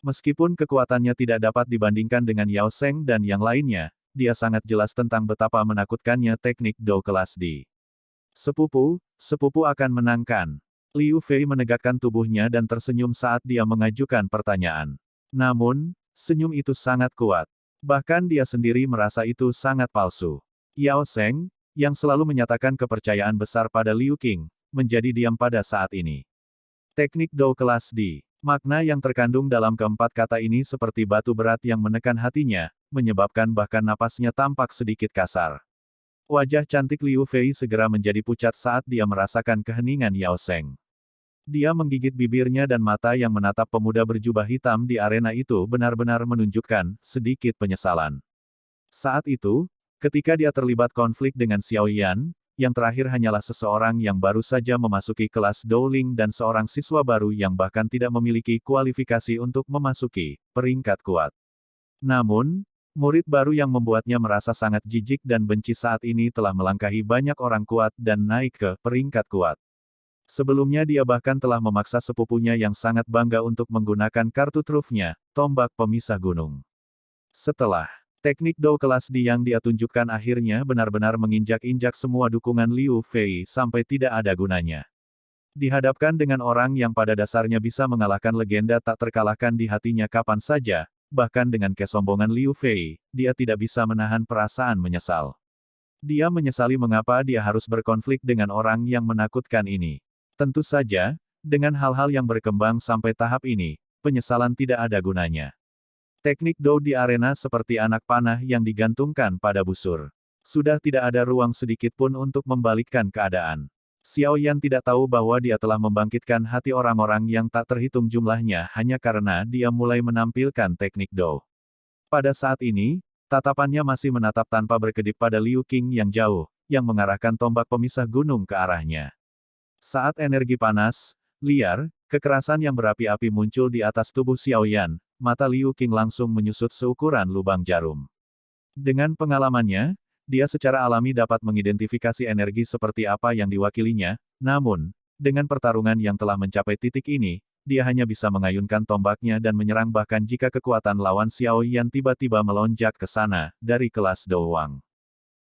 Meskipun kekuatannya tidak dapat dibandingkan dengan Yao Sheng dan yang lainnya, dia sangat jelas tentang betapa menakutkannya teknik Dou kelas D. Sepupu akan menangkan. Liu Fei menegakkan tubuhnya dan tersenyum saat dia mengajukan pertanyaan. Namun, senyum itu sangat kuat. Bahkan dia sendiri merasa itu sangat palsu. Yao Sheng, yang selalu menyatakan kepercayaan besar pada Liu Qing, menjadi diam pada saat ini. Teknik Dou kelas D. Makna yang terkandung dalam keempat kata ini seperti batu berat yang menekan hatinya, menyebabkan bahkan napasnya tampak sedikit kasar. Wajah cantik Liu Fei segera menjadi pucat saat dia merasakan keheningan Yao Sheng. Dia menggigit bibirnya dan mata yang menatap pemuda berjubah hitam di arena itu benar-benar menunjukkan sedikit penyesalan. Saat itu, ketika dia terlibat konflik dengan Xiao Yan, yang terakhir hanyalah seseorang yang baru saja memasuki kelas Douling dan seorang siswa baru yang bahkan tidak memiliki kualifikasi untuk memasuki peringkat kuat. Namun, murid baru yang membuatnya merasa sangat jijik dan benci saat ini telah melangkahi banyak orang kuat dan naik ke peringkat kuat. Sebelumnya dia bahkan telah memaksa sepupunya yang sangat bangga untuk menggunakan kartu trufnya, tombak pemisah gunung. Setelah teknik Dou kelas D yang dia tunjukkan akhirnya benar-benar menginjak-injak semua dukungan Liu Fei sampai tidak ada gunanya. Dihadapkan dengan orang yang pada dasarnya bisa mengalahkan legenda tak terkalahkan di hatinya kapan saja, bahkan dengan kesombongan Liu Fei, dia tidak bisa menahan perasaan menyesal. Dia menyesali mengapa dia harus berkonflik dengan orang yang menakutkan ini. Tentu saja, dengan hal-hal yang berkembang sampai tahap ini, penyesalan tidak ada gunanya. Teknik Dou di arena seperti anak panah yang digantungkan pada busur. Sudah tidak ada ruang sedikit pun untuk membalikkan keadaan. Xiao Yan tidak tahu bahwa dia telah membangkitkan hati orang-orang yang tak terhitung jumlahnya hanya karena dia mulai menampilkan teknik Dou. Pada saat ini, tatapannya masih menatap tanpa berkedip pada Liu Qing yang jauh, yang mengarahkan tombak pemisah gunung ke arahnya. Saat energi panas, liar, kekerasan yang berapi-api muncul di atas tubuh Xiao Yan, mata Liu Qing langsung menyusut seukuran lubang jarum. Dengan pengalamannya, dia secara alami dapat mengidentifikasi energi seperti apa yang diwakilinya, namun, dengan pertarungan yang telah mencapai titik ini, dia hanya bisa mengayunkan tombaknya dan menyerang bahkan jika kekuatan lawan Xiao Yan tiba-tiba melonjak ke sana, dari kelas Dou Wang.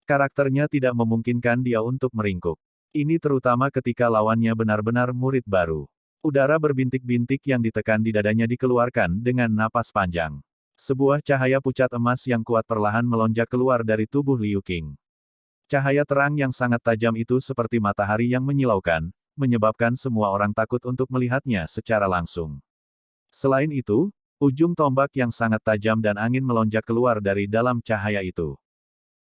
Karakternya tidak memungkinkan dia untuk meringkuk. Ini terutama ketika lawannya benar-benar murid baru. Udara berbintik-bintik yang ditekan di dadanya dikeluarkan dengan napas panjang. Sebuah cahaya pucat emas yang kuat perlahan melonjak keluar dari tubuh Liu Qing. Cahaya terang yang sangat tajam itu seperti matahari yang menyilaukan, menyebabkan semua orang takut untuk melihatnya secara langsung. Selain itu, ujung tombak yang sangat tajam dan angin melonjak keluar dari dalam cahaya itu.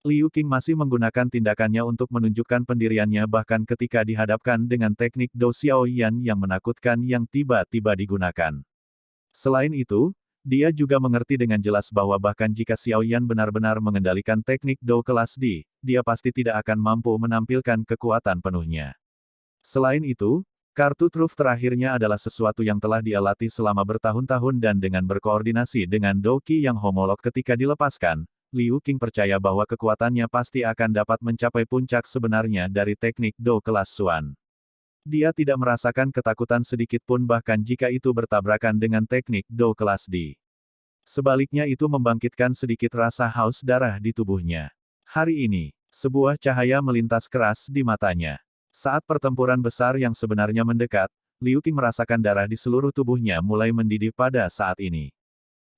Liu Qing masih menggunakan tindakannya untuk menunjukkan pendiriannya bahkan ketika dihadapkan dengan teknik Dou Xiao Yan yang menakutkan yang tiba-tiba digunakan. Selain itu, dia juga mengerti dengan jelas bahwa bahkan jika Xiao Yan benar-benar mengendalikan teknik Dou kelas D, dia pasti tidak akan mampu menampilkan kekuatan penuhnya. Selain itu, kartu truf terakhirnya adalah sesuatu yang telah dia latih selama bertahun-tahun dan dengan berkoordinasi dengan Dou Qi yang homolog ketika dilepaskan, Liu Qing percaya bahwa kekuatannya pasti akan dapat mencapai puncak sebenarnya dari teknik Dou kelas Xuan. Dia tidak merasakan ketakutan sedikit pun bahkan jika itu bertabrakan dengan teknik Dou kelas D. Sebaliknya itu membangkitkan sedikit rasa haus darah di tubuhnya. Hari ini, sebuah cahaya melintas keras di matanya. Saat pertempuran besar yang sebenarnya mendekat, Liu Qing merasakan darah di seluruh tubuhnya mulai mendidih pada saat ini.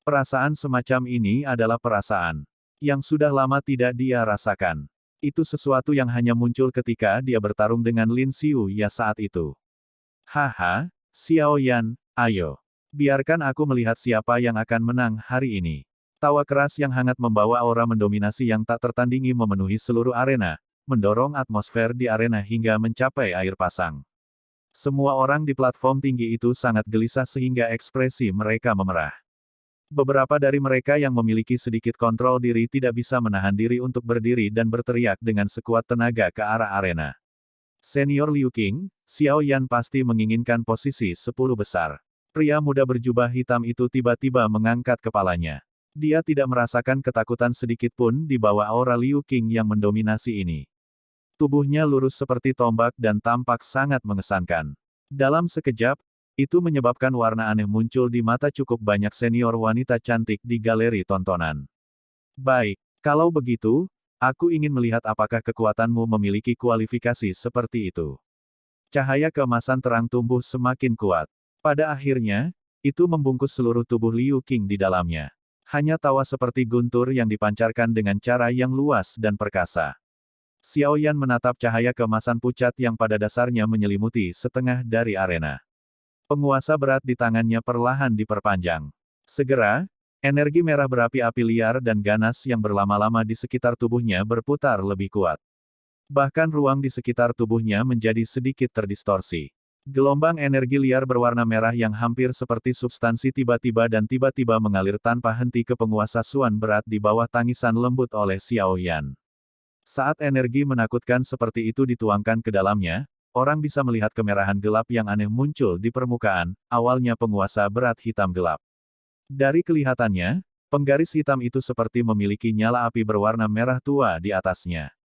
Perasaan semacam ini adalah perasaan yang sudah lama tidak dia rasakan. Itu sesuatu yang hanya muncul ketika dia bertarung dengan Lin Xiu ya saat itu. Haha, Xiao Yan, Ayo. Biarkan aku melihat siapa yang akan menang hari ini. Tawa keras yang hangat membawa aura mendominasi yang tak tertandingi memenuhi seluruh arena, mendorong atmosfer di arena hingga mencapai air pasang. Semua orang di platform tinggi itu sangat gelisah sehingga ekspresi mereka memerah. Beberapa dari mereka yang memiliki sedikit kontrol diri tidak bisa menahan diri untuk berdiri dan berteriak dengan sekuat tenaga ke arah arena. Senior Liu Qing, Xiao Yan pasti menginginkan posisi 10 besar. Pria muda berjubah hitam itu tiba-tiba mengangkat kepalanya. Dia tidak merasakan ketakutan sedikit pun di bawah aura Liu Qing yang mendominasi ini. Tubuhnya lurus seperti tombak dan tampak sangat mengesankan. Dalam sekejap, itu menyebabkan warna aneh muncul di mata cukup banyak senior wanita cantik di galeri tontonan. Baik, kalau begitu, aku ingin melihat apakah kekuatanmu memiliki kualifikasi seperti itu. Cahaya keemasan terang tumbuh semakin kuat. Pada akhirnya, itu membungkus seluruh tubuh Liu Qing di dalamnya. Hanya tawa seperti guntur yang dipancarkan dengan cara yang luas dan perkasa. Xiao Yan menatap cahaya keemasan pucat yang pada dasarnya menyelimuti setengah dari arena. Penguasa berat di tangannya perlahan diperpanjang. Segera, energi merah berapi-api liar dan ganas yang berlama-lama di sekitar tubuhnya berputar lebih kuat. Bahkan ruang di sekitar tubuhnya menjadi sedikit terdistorsi. Gelombang energi liar berwarna merah yang hampir seperti substansi tiba-tiba dan tiba-tiba mengalir tanpa henti ke penguasa Suan berat di bawah tangisan lembut oleh Xiao Yan. Saat energi menakutkan seperti itu dituangkan ke dalamnya, orang bisa melihat kemerahan gelap yang aneh muncul di permukaan, awalnya penguasa berat hitam gelap. Dari kelihatannya, penggaris hitam itu seperti memiliki nyala api berwarna merah tua di atasnya.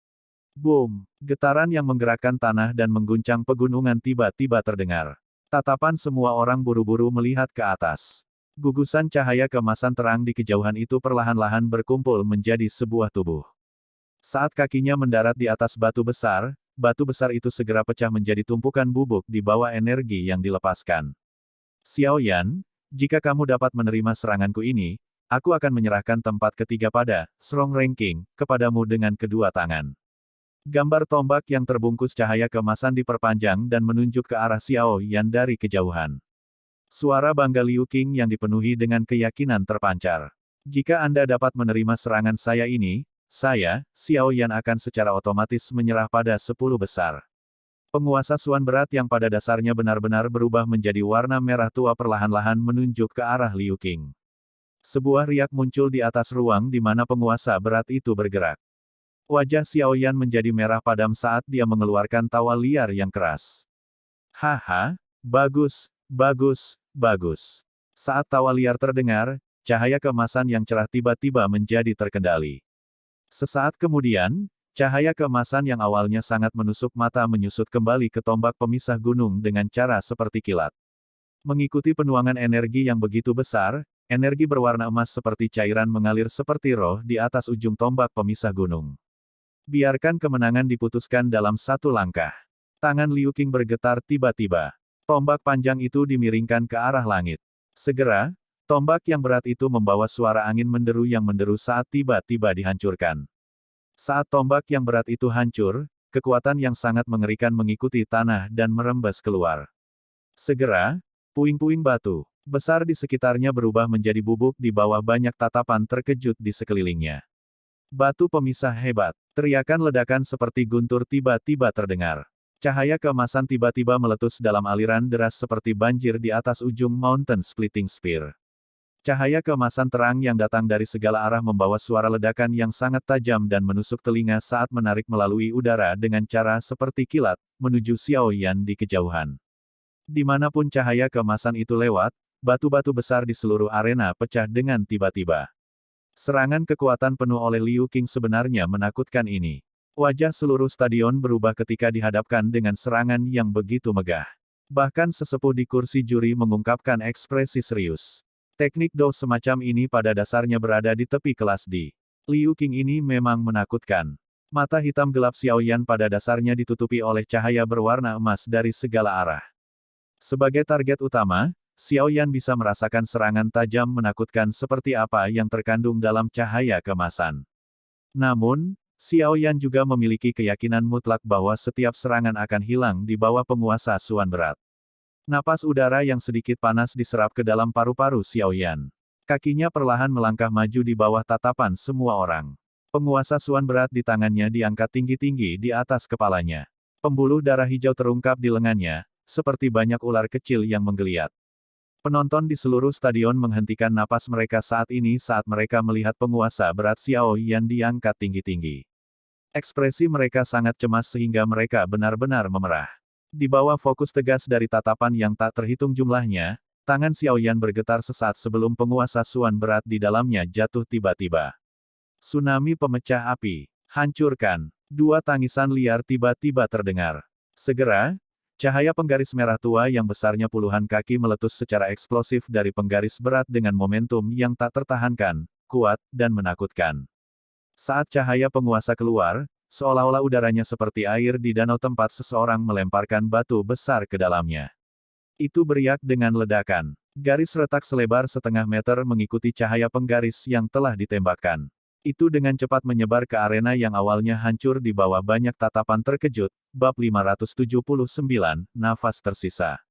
Boom! Getaran yang menggerakkan tanah dan mengguncang pegunungan tiba-tiba terdengar. Tatapan semua orang buru-buru melihat ke atas. Gugusan cahaya keemasan terang di kejauhan itu perlahan-lahan berkumpul menjadi sebuah tubuh. Saat kakinya mendarat di atas batu besar itu segera pecah menjadi tumpukan bubuk di bawah energi yang dilepaskan. Xiao Yan, jika kamu dapat menerima seranganku ini, aku akan menyerahkan tempat ketiga pada Strong Ranking kepadamu dengan kedua tangan. Gambar tombak yang terbungkus cahaya keemasan diperpanjang dan menunjuk ke arah Xiao Yan dari kejauhan. Suara bangga Liu Qing yang dipenuhi dengan keyakinan terpancar. Jika Anda dapat menerima serangan saya ini, saya, Xiao Yan akan secara otomatis menyerah pada 10 besar. Penguasa Suan berat yang pada dasarnya benar-benar berubah menjadi warna merah tua perlahan-lahan menunjuk ke arah Liu Qing. Sebuah riak muncul di atas ruang di mana penguasa berat itu bergerak. Wajah Xiao Yan menjadi merah padam saat dia mengeluarkan tawa liar yang keras. Haha, bagus, bagus, bagus. Saat tawa liar terdengar, cahaya keemasan yang cerah tiba-tiba menjadi terkendali. Sesaat kemudian, cahaya keemasan yang awalnya sangat menusuk mata menyusut kembali ke tombak pemisah gunung dengan cara seperti kilat. Mengikuti penuangan energi yang begitu besar, energi berwarna emas seperti cairan mengalir seperti roh di atas ujung tombak pemisah gunung. Biarkan kemenangan diputuskan dalam satu langkah. Tangan Liu Qing bergetar tiba-tiba. Tombak panjang itu dimiringkan ke arah langit. Segera, tombak yang berat itu membawa suara angin menderu yang menderu saat tiba-tiba dihancurkan. Saat tombak yang berat itu hancur, kekuatan yang sangat mengerikan mengikuti tanah dan merembes keluar. Segera, puing-puing batu besar di sekitarnya berubah menjadi bubuk di bawah banyak tatapan terkejut di sekelilingnya. Batu pemisah hebat. Teriakan ledakan seperti guntur tiba-tiba terdengar. Cahaya keemasan tiba-tiba meletus dalam aliran deras seperti banjir di atas ujung Mountain Splitting Spear. Cahaya keemasan terang yang datang dari segala arah membawa suara ledakan yang sangat tajam dan menusuk telinga saat menarik melalui udara dengan cara seperti kilat, menuju Xiao Yan di kejauhan. Dimanapun cahaya keemasan itu lewat, batu-batu besar di seluruh arena pecah dengan tiba-tiba. Serangan kekuatan penuh oleh Liu Qing sebenarnya menakutkan ini. Wajah seluruh stadion berubah ketika dihadapkan dengan serangan yang begitu megah. Bahkan sesepuh di kursi juri mengungkapkan ekspresi serius. Teknik Do semacam ini pada dasarnya berada di tepi kelas D. Liu Qing ini memang menakutkan. Mata hitam gelap Xiao Yan pada dasarnya ditutupi oleh cahaya berwarna emas dari segala arah. Sebagai target utama, Xiao Yan bisa merasakan serangan tajam menakutkan seperti apa yang terkandung dalam cahaya keemasan. Namun, Xiao Yan juga memiliki keyakinan mutlak bahwa setiap serangan akan hilang di bawah penguasa Suan berat. Napas udara yang sedikit panas diserap ke dalam paru-paru Xiaoyan. Kakinya perlahan melangkah maju di bawah tatapan semua orang. Penguasa Suan berat di tangannya diangkat tinggi-tinggi di atas kepalanya. Pembuluh darah hijau terungkap di lengannya, seperti banyak ular kecil yang menggeliat. Penonton di seluruh stadion menghentikan napas mereka saat ini saat mereka melihat penguasa berat Xiaoyan diangkat tinggi-tinggi. Ekspresi mereka sangat cemas sehingga mereka benar-benar memerah. Di bawah fokus tegas dari tatapan yang tak terhitung jumlahnya, tangan Xiaoyan bergetar sesaat sebelum penguasa Suan berat di dalamnya jatuh tiba-tiba. Tsunami pemecah api. Hancurkan. Dua tangisan liar tiba-tiba terdengar. Segera, cahaya penggaris merah tua yang besarnya puluhan kaki meletus secara eksplosif dari penggaris berat dengan momentum yang tak tertahankan, kuat, dan menakutkan. Saat cahaya penguasa keluar, seolah-olah udaranya seperti air di danau tempat seseorang melemparkan batu besar ke dalamnya. Itu beriak dengan ledakan. Garis retak selebar setengah meter mengikuti cahaya penggaris yang telah ditembakkan. Itu dengan cepat menyebar ke arena yang awalnya hancur di bawah banyak tatapan terkejut. Bab 579, nafas tersisa.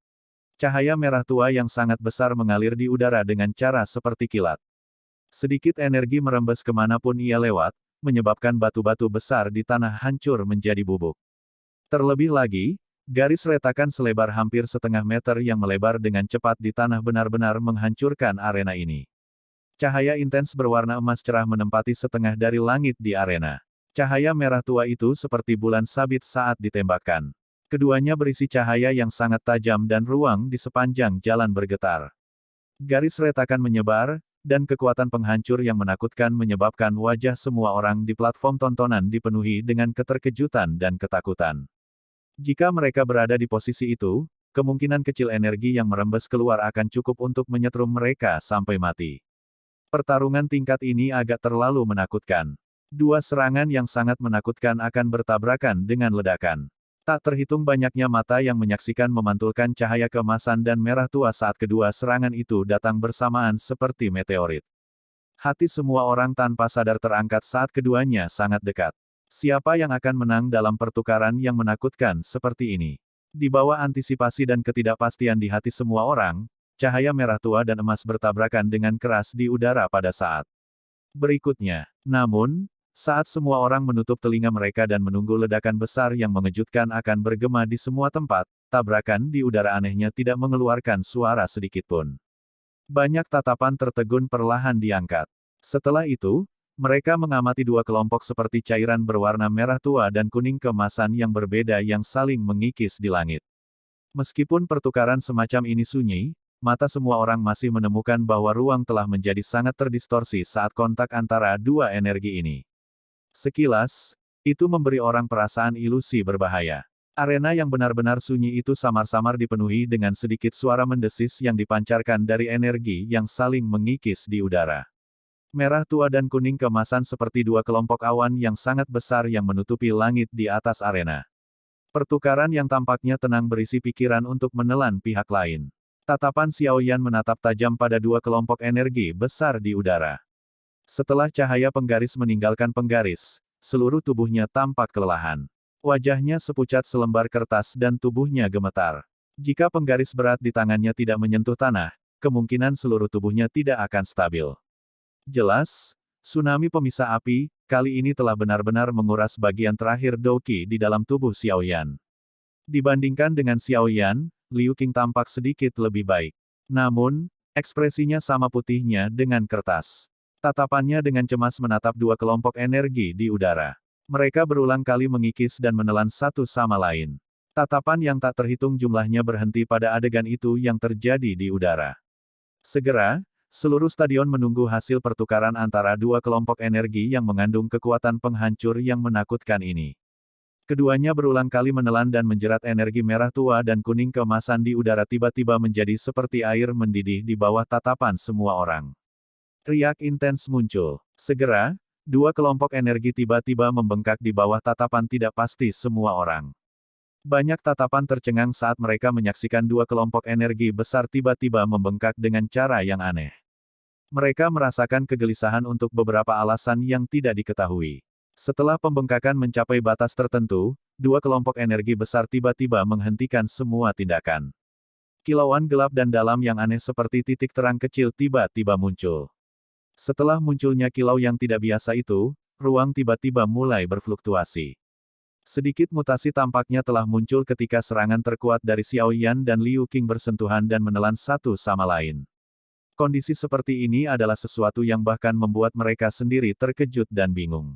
Cahaya merah tua yang sangat besar mengalir di udara dengan cara seperti kilat. Sedikit energi merembes kemanapun ia lewat, menyebabkan batu-batu besar di tanah hancur menjadi bubuk. Terlebih lagi, garis retakan selebar hampir setengah meter yang melebar dengan cepat di tanah benar-benar menghancurkan arena ini. Cahaya intens berwarna emas cerah menempati setengah dari langit di arena. Cahaya merah tua itu seperti bulan sabit saat ditembakkan. Keduanya berisi cahaya yang sangat tajam dan ruang di sepanjang jalan bergetar. Garis retakan menyebar, dan kekuatan penghancur yang menakutkan menyebabkan wajah semua orang di platform tontonan dipenuhi dengan keterkejutan dan ketakutan. Jika mereka berada di posisi itu, kemungkinan kecil energi yang merembes keluar akan cukup untuk menyetrum mereka sampai mati. Pertarungan tingkat ini agak terlalu menakutkan. Dua serangan yang sangat menakutkan akan bertabrakan dengan ledakan. Tak terhitung banyaknya mata yang menyaksikan memantulkan cahaya keemasan dan merah tua saat kedua serangan itu datang bersamaan seperti meteorit. Hati semua orang tanpa sadar terangkat saat keduanya sangat dekat. Siapa yang akan menang dalam pertukaran yang menakutkan seperti ini? Di bawah antisipasi dan ketidakpastian di hati semua orang, cahaya merah tua dan emas bertabrakan dengan keras di udara pada saat berikutnya. Namun, saat semua orang menutup telinga mereka dan menunggu ledakan besar yang mengejutkan akan bergema di semua tempat, tabrakan di udara anehnya tidak mengeluarkan suara sedikitpun. Banyak tatapan tertegun perlahan diangkat. Setelah itu, mereka mengamati dua kelompok seperti cairan berwarna merah tua dan kuning keemasan yang berbeda yang saling mengikis di langit. Meskipun pertukaran semacam ini sunyi, mata semua orang masih menemukan bahwa ruang telah menjadi sangat terdistorsi saat kontak antara dua energi ini. Sekilas, itu memberi orang perasaan ilusi berbahaya. Arena yang benar-benar sunyi itu samar-samar dipenuhi dengan sedikit suara mendesis yang dipancarkan dari energi yang saling mengikis di udara. Merah tua dan kuning keemasan seperti dua kelompok awan yang sangat besar yang menutupi langit di atas arena. Pertukaran yang tampaknya tenang berisi pikiran untuk menelan pihak lain. Tatapan Xiaoyan menatap tajam pada dua kelompok energi besar di udara. Setelah cahaya penggaris meninggalkan penggaris, seluruh tubuhnya tampak kelelahan. Wajahnya sepucat selembar kertas dan tubuhnya gemetar. Jika penggaris berat di tangannya tidak menyentuh tanah, kemungkinan seluruh tubuhnya tidak akan stabil. Jelas, tsunami pemisah api, kali ini telah benar-benar menguras bagian terakhir Douqi di dalam tubuh Xiaoyan. Dibandingkan dengan Xiaoyan, Liu Qing tampak sedikit lebih baik. Namun, ekspresinya sama putihnya dengan kertas. Tatapannya dengan cemas menatap dua kelompok energi di udara. Mereka berulang kali mengikis dan menelan satu sama lain. Tatapan yang tak terhitung jumlahnya berhenti pada adegan itu yang terjadi di udara. Segera, seluruh stadion menunggu hasil pertukaran antara dua kelompok energi yang mengandung kekuatan penghancur yang menakutkan ini. Keduanya berulang kali menelan dan menjerat energi merah tua dan kuning keemasan di udara tiba-tiba menjadi seperti air mendidih di bawah tatapan semua orang. Riak intens muncul. Segera, dua kelompok energi tiba-tiba membengkak di bawah tatapan tidak pasti semua orang. Banyak tatapan tercengang saat mereka menyaksikan dua kelompok energi besar tiba-tiba membengkak dengan cara yang aneh. Mereka merasakan kegelisahan untuk beberapa alasan yang tidak diketahui. Setelah pembengkakan mencapai batas tertentu, dua kelompok energi besar tiba-tiba menghentikan semua tindakan. Kilauan gelap dan dalam yang aneh seperti titik terang kecil tiba-tiba muncul. Setelah munculnya kilau yang tidak biasa itu, ruang tiba-tiba mulai berfluktuasi. Sedikit mutasi tampaknya telah muncul ketika serangan terkuat dari Xiao Yan dan Liu Qing bersentuhan dan menelan satu sama lain. Kondisi seperti ini adalah sesuatu yang bahkan membuat mereka sendiri terkejut dan bingung.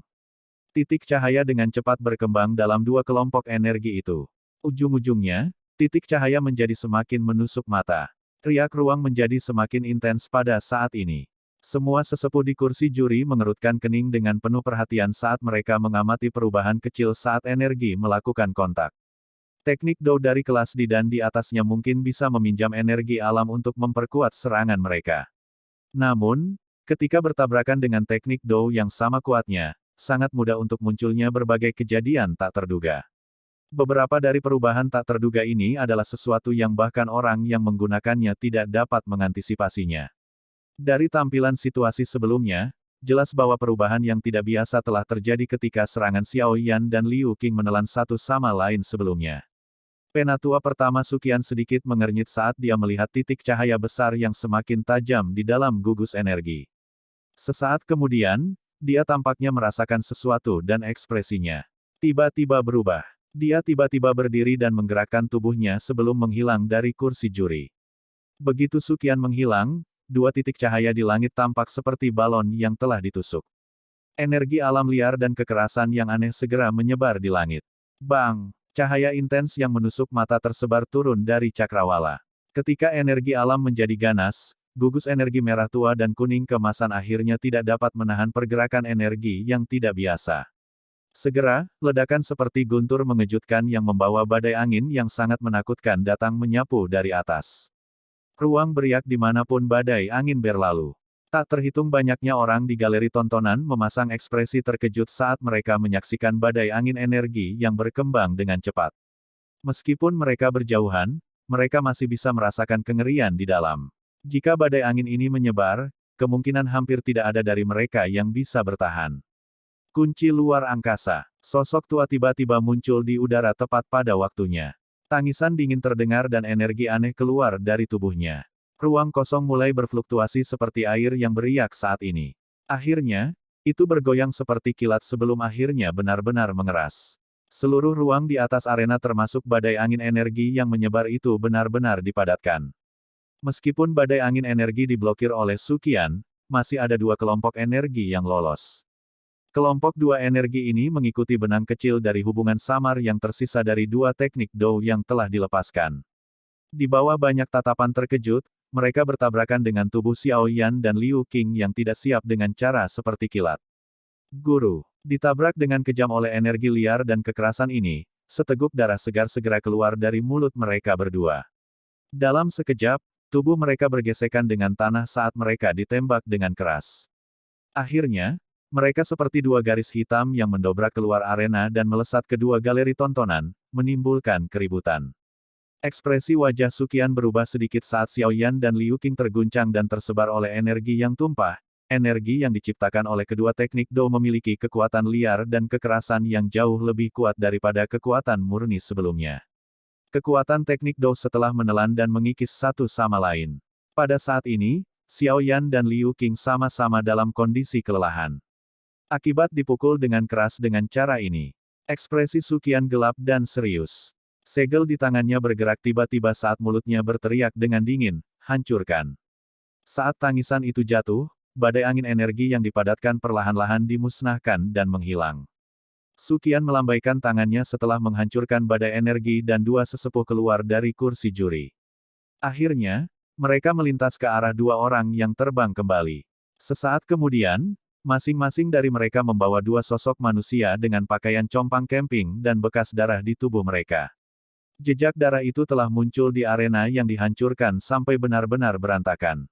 Titik cahaya dengan cepat berkembang dalam dua kelompok energi itu. Ujung-ujungnya, titik cahaya menjadi semakin menusuk mata. Riak ruang menjadi semakin intens pada saat ini. Semua sesepuh di kursi juri mengerutkan kening dengan penuh perhatian saat mereka mengamati perubahan kecil saat energi melakukan kontak. Teknik Dou dari kelas di dan di atasnya mungkin bisa meminjam energi alam untuk memperkuat serangan mereka. Namun, ketika bertabrakan dengan teknik Dou yang sama kuatnya, sangat mudah untuk munculnya berbagai kejadian tak terduga. Beberapa dari perubahan tak terduga ini adalah sesuatu yang bahkan orang yang menggunakannya tidak dapat mengantisipasinya. Dari tampilan situasi sebelumnya, jelas bahwa perubahan yang tidak biasa telah terjadi ketika serangan Xiao Yan dan Liu Qing menelan satu sama lain sebelumnya. Penatua pertama Suqian sedikit mengernyit saat dia melihat titik cahaya besar yang semakin tajam di dalam gugus energi. Sesaat kemudian, dia tampaknya merasakan sesuatu dan ekspresinya tiba-tiba berubah. Dia tiba-tiba berdiri dan menggerakkan tubuhnya sebelum menghilang dari kursi juri. Begitu Suqian menghilang, dua titik cahaya di langit tampak seperti balon yang telah ditusuk. Energi alam liar dan kekerasan yang aneh segera menyebar di langit. Bang! Cahaya intens yang menusuk mata tersebar turun dari cakrawala. Ketika energi alam menjadi ganas, gugus energi merah tua dan kuning keemasan akhirnya tidak dapat menahan pergerakan energi yang tidak biasa. Segera, ledakan seperti guntur mengejutkan yang membawa badai angin yang sangat menakutkan datang menyapu dari atas. Ruang beriak dimanapun badai angin berlalu. Tak terhitung banyaknya orang di galeri tontonan memasang ekspresi terkejut saat mereka menyaksikan badai angin energi yang berkembang dengan cepat. Meskipun mereka berjauhan, mereka masih bisa merasakan kengerian di dalam. Jika badai angin ini menyebar, kemungkinan hampir tidak ada dari mereka yang bisa bertahan. Kunci luar angkasa. Sosok tua tiba-tiba muncul di udara tepat pada waktunya. Tangisan dingin terdengar dan energi aneh keluar dari tubuhnya. Ruang kosong mulai berfluktuasi seperti air yang beriak saat ini. Akhirnya, itu bergoyang seperti kilat sebelum akhirnya benar-benar mengeras. Seluruh ruang di atas arena termasuk badai angin energi yang menyebar itu benar-benar dipadatkan. Meskipun badai angin energi diblokir oleh Suqian, masih ada dua kelompok energi yang lolos. Kelompok dua energi ini mengikuti benang kecil dari hubungan samar yang tersisa dari dua teknik Dou yang telah dilepaskan. Di bawah banyak tatapan terkejut, mereka bertabrakan dengan tubuh Xiao Yan dan Liu Qing yang tidak siap dengan cara seperti kilat. Guru, ditabrak dengan kejam oleh energi liar dan kekerasan ini, seteguk darah segar segera keluar dari mulut mereka berdua. Dalam sekejap, tubuh mereka bergesekan dengan tanah saat mereka ditembak dengan keras. Akhirnya, mereka seperti dua garis hitam yang mendobrak keluar arena dan melesat ke dua galeri tontonan, menimbulkan keributan. Ekspresi wajah Suqian berubah sedikit saat Xiao Yan dan Liu Qing terguncang dan tersebar oleh energi yang tumpah. Energi yang diciptakan oleh kedua teknik Dou memiliki kekuatan liar dan kekerasan yang jauh lebih kuat daripada kekuatan murni sebelumnya. Kekuatan teknik Dou setelah menelan dan mengikis satu sama lain. Pada saat ini, Xiao Yan dan Liu Qing sama-sama dalam kondisi kelelahan. Akibat dipukul dengan keras dengan cara ini, ekspresi Suqian gelap dan serius. Segel di tangannya bergerak tiba-tiba saat mulutnya berteriak dengan dingin, hancurkan. Saat tangisan itu jatuh, badai angin energi yang dipadatkan perlahan-lahan dimusnahkan dan menghilang. Suqian melambaikan tangannya setelah menghancurkan badai energi dan dua sesepuh keluar dari kursi juri. Akhirnya, mereka melintas ke arah dua orang yang terbang kembali. Sesaat kemudian, masing-masing dari mereka membawa dua sosok manusia dengan pakaian compang camping dan bekas darah di tubuh mereka. Jejak darah itu telah muncul di arena yang dihancurkan sampai benar-benar berantakan.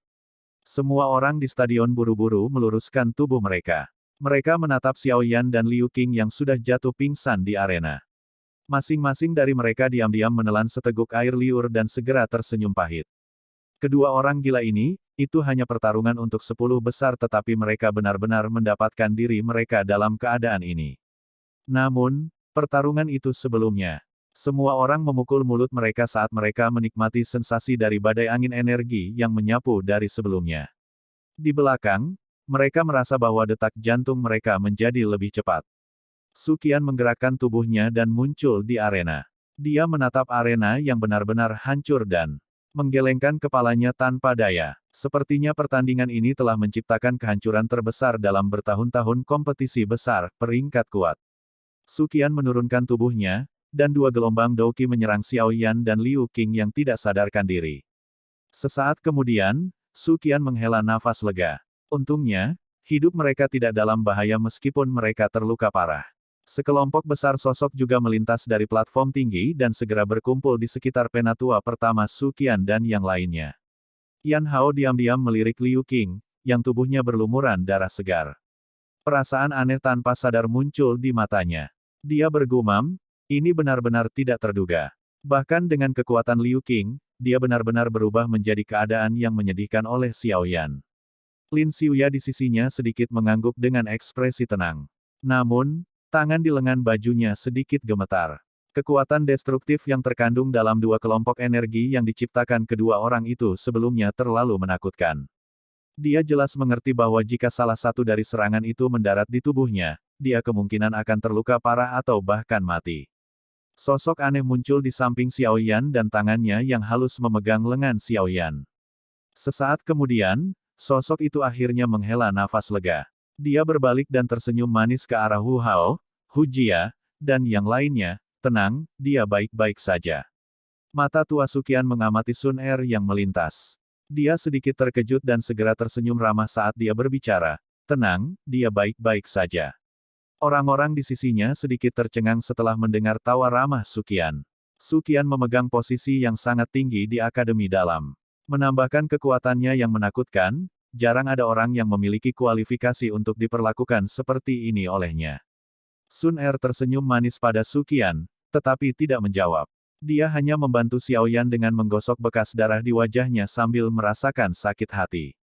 Semua orang di stadion buru-buru meluruskan tubuh mereka. Mereka menatap Xiao Yan dan Liu Qing yang sudah jatuh pingsan di arena. Masing-masing dari mereka diam-diam menelan seteguk air liur dan segera tersenyum pahit. Kedua orang gila ini, itu hanya pertarungan untuk 10 besar tetapi mereka benar-benar mendapatkan diri mereka dalam keadaan ini. Namun, pertarungan itu sebelumnya. Semua orang memukul mulut mereka saat mereka menikmati sensasi dari badai angin energi yang menyapu dari sebelumnya. Di belakang, mereka merasa bahwa detak jantung mereka menjadi lebih cepat. Su Qian menggerakkan tubuhnya dan muncul di arena. Dia menatap arena yang benar-benar hancur dan menggelengkan kepalanya tanpa daya. Sepertinya pertandingan ini telah menciptakan kehancuran terbesar dalam bertahun-tahun kompetisi besar, peringkat kuat. Su Qian menurunkan tubuhnya, dan dua gelombang Douqi menyerang Xiao Yan dan Liu Qing yang tidak sadarkan diri. Sesaat kemudian, Su Qian menghela nafas lega. Untungnya, hidup mereka tidak dalam bahaya meskipun mereka terluka parah. Sekelompok besar sosok juga melintas dari platform tinggi dan segera berkumpul di sekitar penatua pertama Su Qian dan yang lainnya. Yan Hao diam-diam melirik Liu Qing, yang tubuhnya berlumuran darah segar. Perasaan aneh tanpa sadar muncul di matanya. Dia bergumam, ini benar-benar tidak terduga. Bahkan dengan kekuatan Liu Qing, dia benar-benar berubah menjadi keadaan yang menyedihkan oleh Xiao Yan. Lin Xiuya di sisinya sedikit mengangguk dengan ekspresi tenang. Namun, tangan di lengan bajunya sedikit gemetar. Kekuatan destruktif yang terkandung dalam dua kelompok energi yang diciptakan kedua orang itu sebelumnya terlalu menakutkan. Dia jelas mengerti bahwa jika salah satu dari serangan itu mendarat di tubuhnya, dia kemungkinan akan terluka parah atau bahkan mati. Sosok aneh muncul di samping Xiao Yan dan tangannya yang halus memegang lengan Xiao Yan. Sesaat kemudian, sosok itu akhirnya menghela nafas lega. Dia berbalik dan tersenyum manis ke arah Hu Hao, Hu Jia, dan yang lainnya. Tenang, dia baik-baik saja. Mata tua Su Qian mengamati Sun Er yang melintas. Dia sedikit terkejut dan segera tersenyum ramah saat dia berbicara. Tenang, dia baik-baik saja. Orang-orang di sisinya sedikit tercengang setelah mendengar tawa ramah Su Qian. Su Qian memegang posisi yang sangat tinggi di Akademi Dalam. Menambahkan kekuatannya yang menakutkan, jarang ada orang yang memiliki kualifikasi untuk diperlakukan seperti ini olehnya. Sun Er tersenyum manis pada Su Qian, tetapi tidak menjawab. Dia hanya membantu Xiao Yan dengan menggosok bekas darah di wajahnya sambil merasakan sakit hati.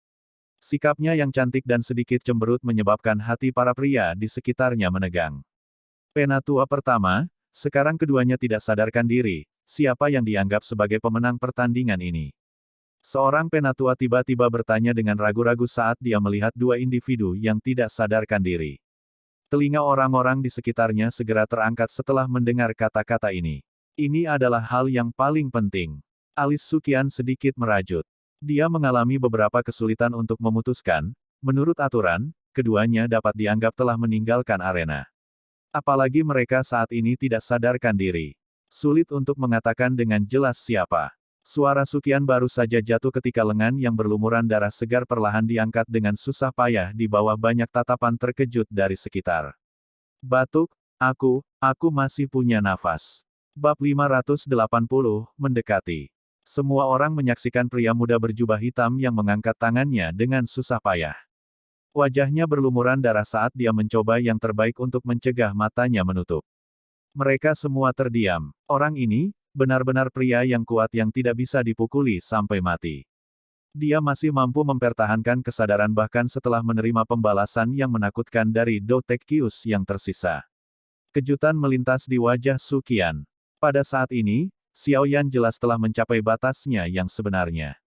Sikapnya yang cantik dan sedikit cemberut menyebabkan hati para pria di sekitarnya menegang. Penatua pertama, sekarang keduanya tidak sadarkan diri, siapa yang dianggap sebagai pemenang pertandingan ini. Seorang penatua tiba-tiba bertanya dengan ragu-ragu saat dia melihat dua individu yang tidak sadarkan diri. Telinga orang-orang di sekitarnya segera terangkat setelah mendengar kata-kata ini. Ini adalah hal yang paling penting. Alis Su Qian sedikit merajut. Dia mengalami beberapa kesulitan untuk memutuskan, menurut aturan, keduanya dapat dianggap telah meninggalkan arena. Apalagi mereka saat ini tidak sadarkan diri. Sulit untuk mengatakan dengan jelas siapa. Suara Su Qian baru saja jatuh ketika lengan yang berlumuran darah segar perlahan diangkat dengan susah payah di bawah banyak tatapan terkejut dari sekitar. Batuk, aku masih punya nafas. Bab 580, mendekati. Semua orang menyaksikan pria muda berjubah hitam yang mengangkat tangannya dengan susah payah. Wajahnya berlumuran darah saat dia mencoba yang terbaik untuk mencegah matanya menutup. Mereka semua terdiam. Orang ini, benar-benar pria yang kuat yang tidak bisa dipukuli sampai mati. Dia masih mampu mempertahankan kesadaran bahkan setelah menerima pembalasan yang menakutkan dari Do Tekius yang tersisa. Kejutan melintas di wajah Su Qian. Pada saat ini, Xiao Yan jelas telah mencapai batasnya yang sebenarnya.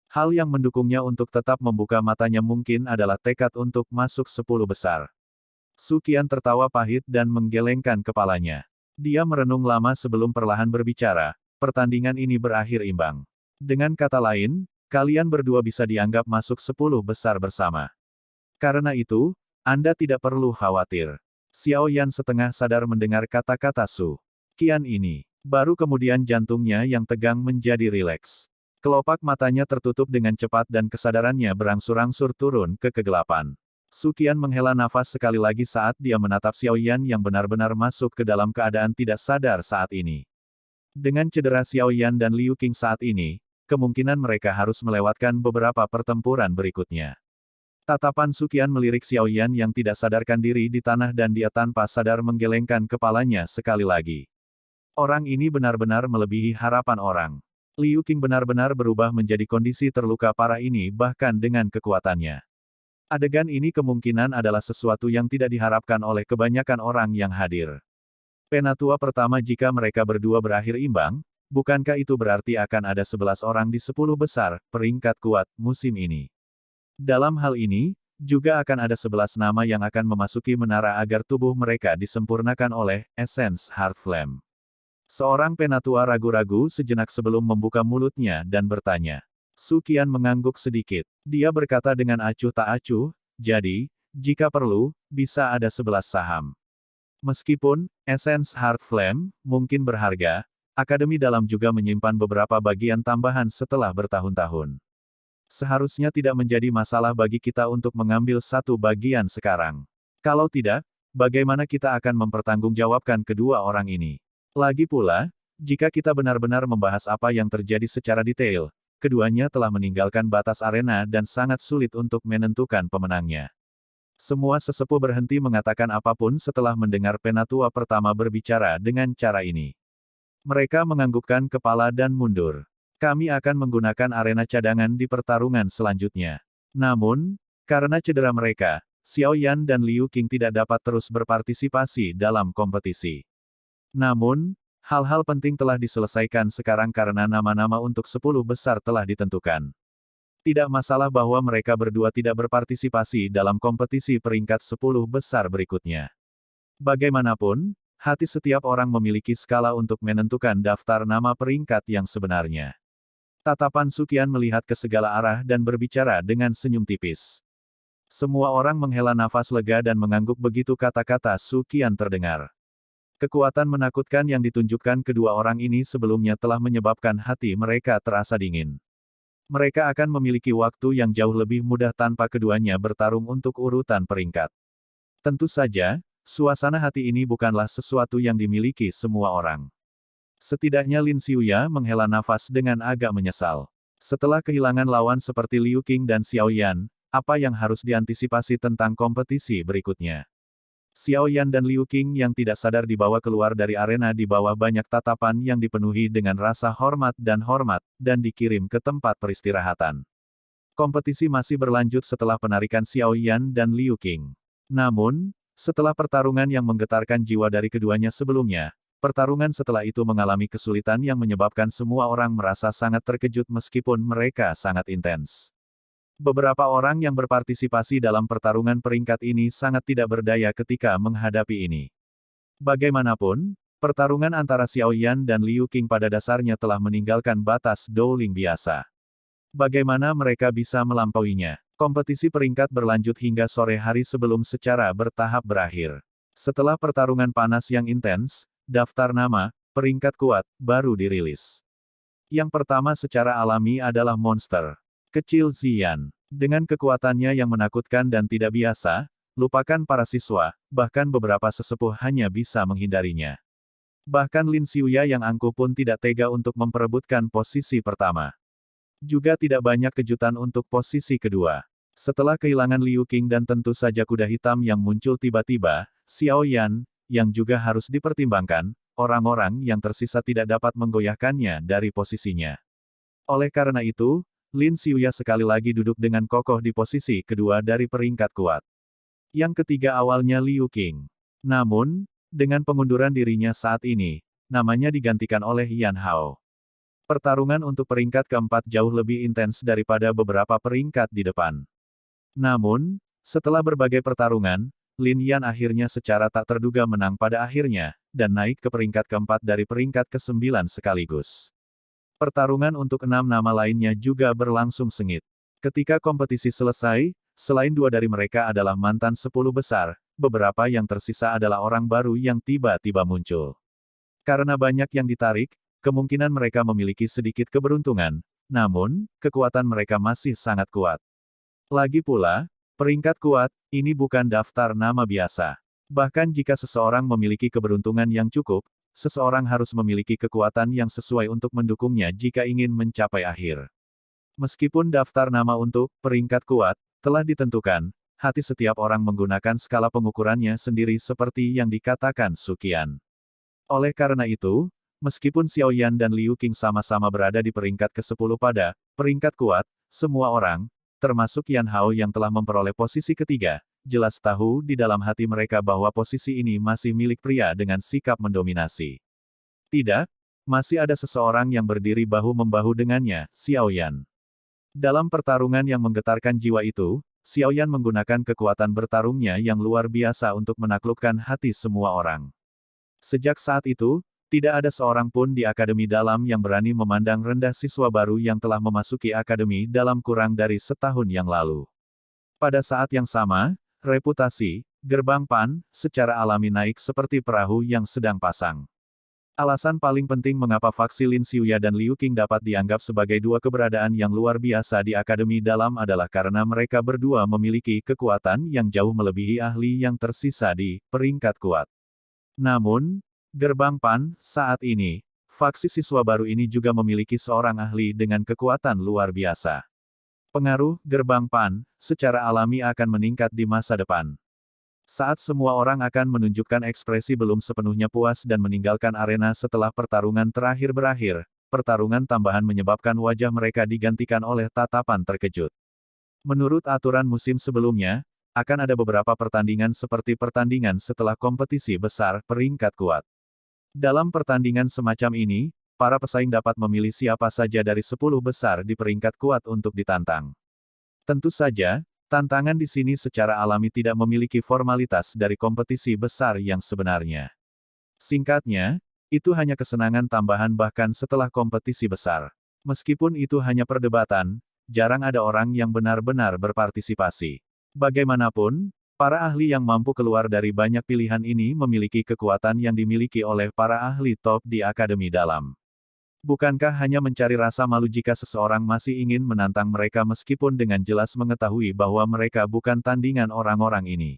Hal yang mendukungnya untuk tetap membuka matanya mungkin adalah tekad untuk masuk 10 besar. Su Qian tertawa pahit dan menggelengkan kepalanya. Dia merenung lama sebelum perlahan berbicara, pertandingan ini berakhir imbang. Dengan kata lain, kalian berdua bisa dianggap masuk 10 besar bersama. Karena itu, Anda tidak perlu khawatir. Xiao Yan setengah sadar mendengar kata-kata Su Qian ini. Baru kemudian jantungnya yang tegang menjadi rileks. Kelopak matanya tertutup dengan cepat dan kesadarannya berangsur-angsur turun ke kegelapan. Su Qian menghela nafas sekali lagi saat dia menatap Xiao Yan yang benar-benar masuk ke dalam keadaan tidak sadar saat ini. Dengan cedera Xiao Yan dan Liu Qing saat ini, kemungkinan mereka harus melewatkan beberapa pertempuran berikutnya. Tatapan Su Qian melirik Xiao Yan yang tidak sadarkan diri di tanah dan dia tanpa sadar menggelengkan kepalanya sekali lagi. Orang ini benar-benar melebihi harapan orang. Liu Qing benar-benar berubah menjadi kondisi terluka parah ini bahkan dengan kekuatannya. Adegan ini kemungkinan adalah sesuatu yang tidak diharapkan oleh kebanyakan orang yang hadir. Penatua pertama jika mereka berdua berakhir imbang, bukankah itu berarti akan ada 11 orang di 10 besar, peringkat kuat, musim ini. Dalam hal ini, juga akan ada 11 nama yang akan memasuki menara agar tubuh mereka disempurnakan oleh Essence Heart Flame. Seorang penatua ragu-ragu sejenak sebelum membuka mulutnya dan bertanya. Su Qian mengangguk sedikit. Dia berkata dengan acuh tak acuh, jadi, jika perlu, bisa ada 11 saham. Meskipun, Essence Heart Flame, mungkin berharga, Akademi Dalam juga menyimpan beberapa bagian tambahan setelah bertahun-tahun. Seharusnya tidak menjadi masalah bagi kita untuk mengambil satu bagian sekarang. Kalau tidak, bagaimana kita akan mempertanggungjawabkan kedua orang ini? Lagi pula, jika kita benar-benar membahas apa yang terjadi secara detail, keduanya telah meninggalkan batas arena dan sangat sulit untuk menentukan pemenangnya. Semua sesepuh berhenti mengatakan apapun setelah mendengar penatua pertama berbicara dengan cara ini. Mereka menganggukkan kepala dan mundur. Kami akan menggunakan arena cadangan di pertarungan selanjutnya. Namun, karena cedera mereka, Xiao Yan dan Liu Qing tidak dapat terus berpartisipasi dalam kompetisi. Namun, hal-hal penting telah diselesaikan sekarang karena nama-nama untuk 10 besar telah ditentukan. Tidak masalah bahwa mereka berdua tidak berpartisipasi dalam kompetisi peringkat 10 besar berikutnya. Bagaimanapun, hati setiap orang memiliki skala untuk menentukan daftar nama peringkat yang sebenarnya. Tatapan Su Qian melihat ke segala arah dan berbicara dengan senyum tipis. Semua orang menghela nafas lega dan mengangguk begitu kata-kata Su Qian terdengar. Kekuatan menakutkan yang ditunjukkan kedua orang ini sebelumnya telah menyebabkan hati mereka terasa dingin. Mereka akan memiliki waktu yang jauh lebih mudah tanpa keduanya bertarung untuk urutan peringkat. Tentu saja, suasana hati ini bukanlah sesuatu yang dimiliki semua orang. Setidaknya Lin Xiuya menghela nafas dengan agak menyesal. Setelah kehilangan lawan seperti Liu Qing dan Xiao Yan, apa yang harus diantisipasi tentang kompetisi berikutnya? Xiao Yan dan Liu Qing yang tidak sadar dibawa keluar dari arena di bawah banyak tatapan yang dipenuhi dengan rasa hormat, dan dikirim ke tempat peristirahatan. Kompetisi masih berlanjut setelah penarikan Xiao Yan dan Liu Qing. Namun, setelah pertarungan yang menggetarkan jiwa dari keduanya sebelumnya, pertarungan setelah itu mengalami kesulitan yang menyebabkan semua orang merasa sangat terkejut meskipun mereka sangat intens. Beberapa orang yang berpartisipasi dalam pertarungan peringkat ini sangat tidak berdaya ketika menghadapi ini. Bagaimanapun, pertarungan antara Xiao Yan dan Liu Qing pada dasarnya telah meninggalkan batas Dowling biasa. Bagaimana mereka bisa melampauinya? Kompetisi peringkat berlanjut hingga sore hari sebelum secara bertahap berakhir. Setelah pertarungan panas yang intens, daftar nama, peringkat kuat, baru dirilis. Yang pertama secara alami adalah monster kecil Ziyan. Dengan kekuatannya yang menakutkan dan tidak biasa, lupakan para siswa, bahkan beberapa sesepuh hanya bisa menghindarinya. Bahkan Lin Xiuya yang angkuh pun tidak tega untuk memperebutkan posisi pertama. Juga tidak banyak kejutan untuk posisi kedua. Setelah kehilangan Liu Qing dan tentu saja kuda hitam yang muncul tiba-tiba, Xiao Yan, yang juga harus dipertimbangkan, orang-orang yang tersisa tidak dapat menggoyahkannya dari posisinya. Oleh karena itu, Lin Xiuya sekali lagi duduk dengan kokoh di posisi kedua dari peringkat kuat. Yang ketiga awalnya Liu Qing. Namun, dengan pengunduran dirinya saat ini, namanya digantikan oleh Yan Hao. Pertarungan untuk peringkat keempat jauh lebih intens daripada beberapa peringkat di depan. Namun, setelah berbagai pertarungan, Lin Yan akhirnya secara tak terduga menang pada akhirnya, dan naik ke peringkat keempat dari peringkat ke-9 sekaligus. Pertarungan untuk 6 nama lainnya juga berlangsung sengit. Ketika kompetisi selesai, selain 2 dari mereka adalah mantan 10 besar, beberapa yang tersisa adalah orang baru yang tiba-tiba muncul. Karena banyak yang ditarik, kemungkinan mereka memiliki sedikit keberuntungan, namun, kekuatan mereka masih sangat kuat. Lagi pula, peringkat kuat, ini bukan daftar nama biasa. Bahkan jika seseorang memiliki keberuntungan yang cukup, seseorang harus memiliki kekuatan yang sesuai untuk mendukungnya jika ingin mencapai akhir. Meskipun daftar nama untuk peringkat kuat telah ditentukan, hati setiap orang menggunakan skala pengukurannya sendiri seperti yang dikatakan Su Qian. Oleh karena itu, meskipun Xiao Yan dan Liu Qing sama-sama berada di peringkat ke-10 pada peringkat kuat, semua orang, termasuk Yan Hao yang telah memperoleh posisi ketiga, jelas tahu di dalam hati mereka bahwa posisi ini masih milik pria dengan sikap mendominasi. Tidak, masih ada seseorang yang berdiri bahu-membahu dengannya, Xiao Yan. Dalam pertarungan yang menggetarkan jiwa itu, Xiao Yan menggunakan kekuatan bertarungnya yang luar biasa untuk menaklukkan hati semua orang. Sejak saat itu, tidak ada seorang pun di Akademi Dalam yang berani memandang rendah siswa baru yang telah memasuki Akademi Dalam kurang dari setahun yang lalu. Pada saat yang sama, reputasi Gerbang Pan secara alami naik seperti perahu yang sedang pasang. Alasan paling penting mengapa faksi Lin Xiuya dan Liu Qing dapat dianggap sebagai dua keberadaan yang luar biasa di Akademi Dalam adalah karena mereka berdua memiliki kekuatan yang jauh melebihi ahli yang tersisa di peringkat kuat. Namun, Gerbang Pan, saat ini, faksi siswa baru ini juga memiliki seorang ahli dengan kekuatan luar biasa. Pengaruh Gerbang Pan secara alami akan meningkat di masa depan. Saat semua orang akan menunjukkan ekspresi belum sepenuhnya puas dan meninggalkan arena setelah pertarungan terakhir berakhir, pertarungan tambahan menyebabkan wajah mereka digantikan oleh tatapan terkejut. Menurut aturan musim sebelumnya, akan ada beberapa pertandingan seperti pertandingan setelah kompetisi besar peringkat kuat. Dalam pertandingan semacam ini, para pesaing dapat memilih siapa saja dari 10 besar di peringkat kuat untuk ditantang. Tentu saja, tantangan di sini secara alami tidak memiliki formalitas dari kompetisi besar yang sebenarnya. Singkatnya, itu hanya kesenangan tambahan bahkan setelah kompetisi besar. Meskipun itu hanya perdebatan, jarang ada orang yang benar-benar berpartisipasi. Bagaimanapun, para ahli yang mampu keluar dari banyak pilihan ini memiliki kekuatan yang dimiliki oleh para ahli top di Akademi Dalam. Bukankah hanya mencari rasa malu jika seseorang masih ingin menantang mereka meskipun dengan jelas mengetahui bahwa mereka bukan tandingan orang-orang ini?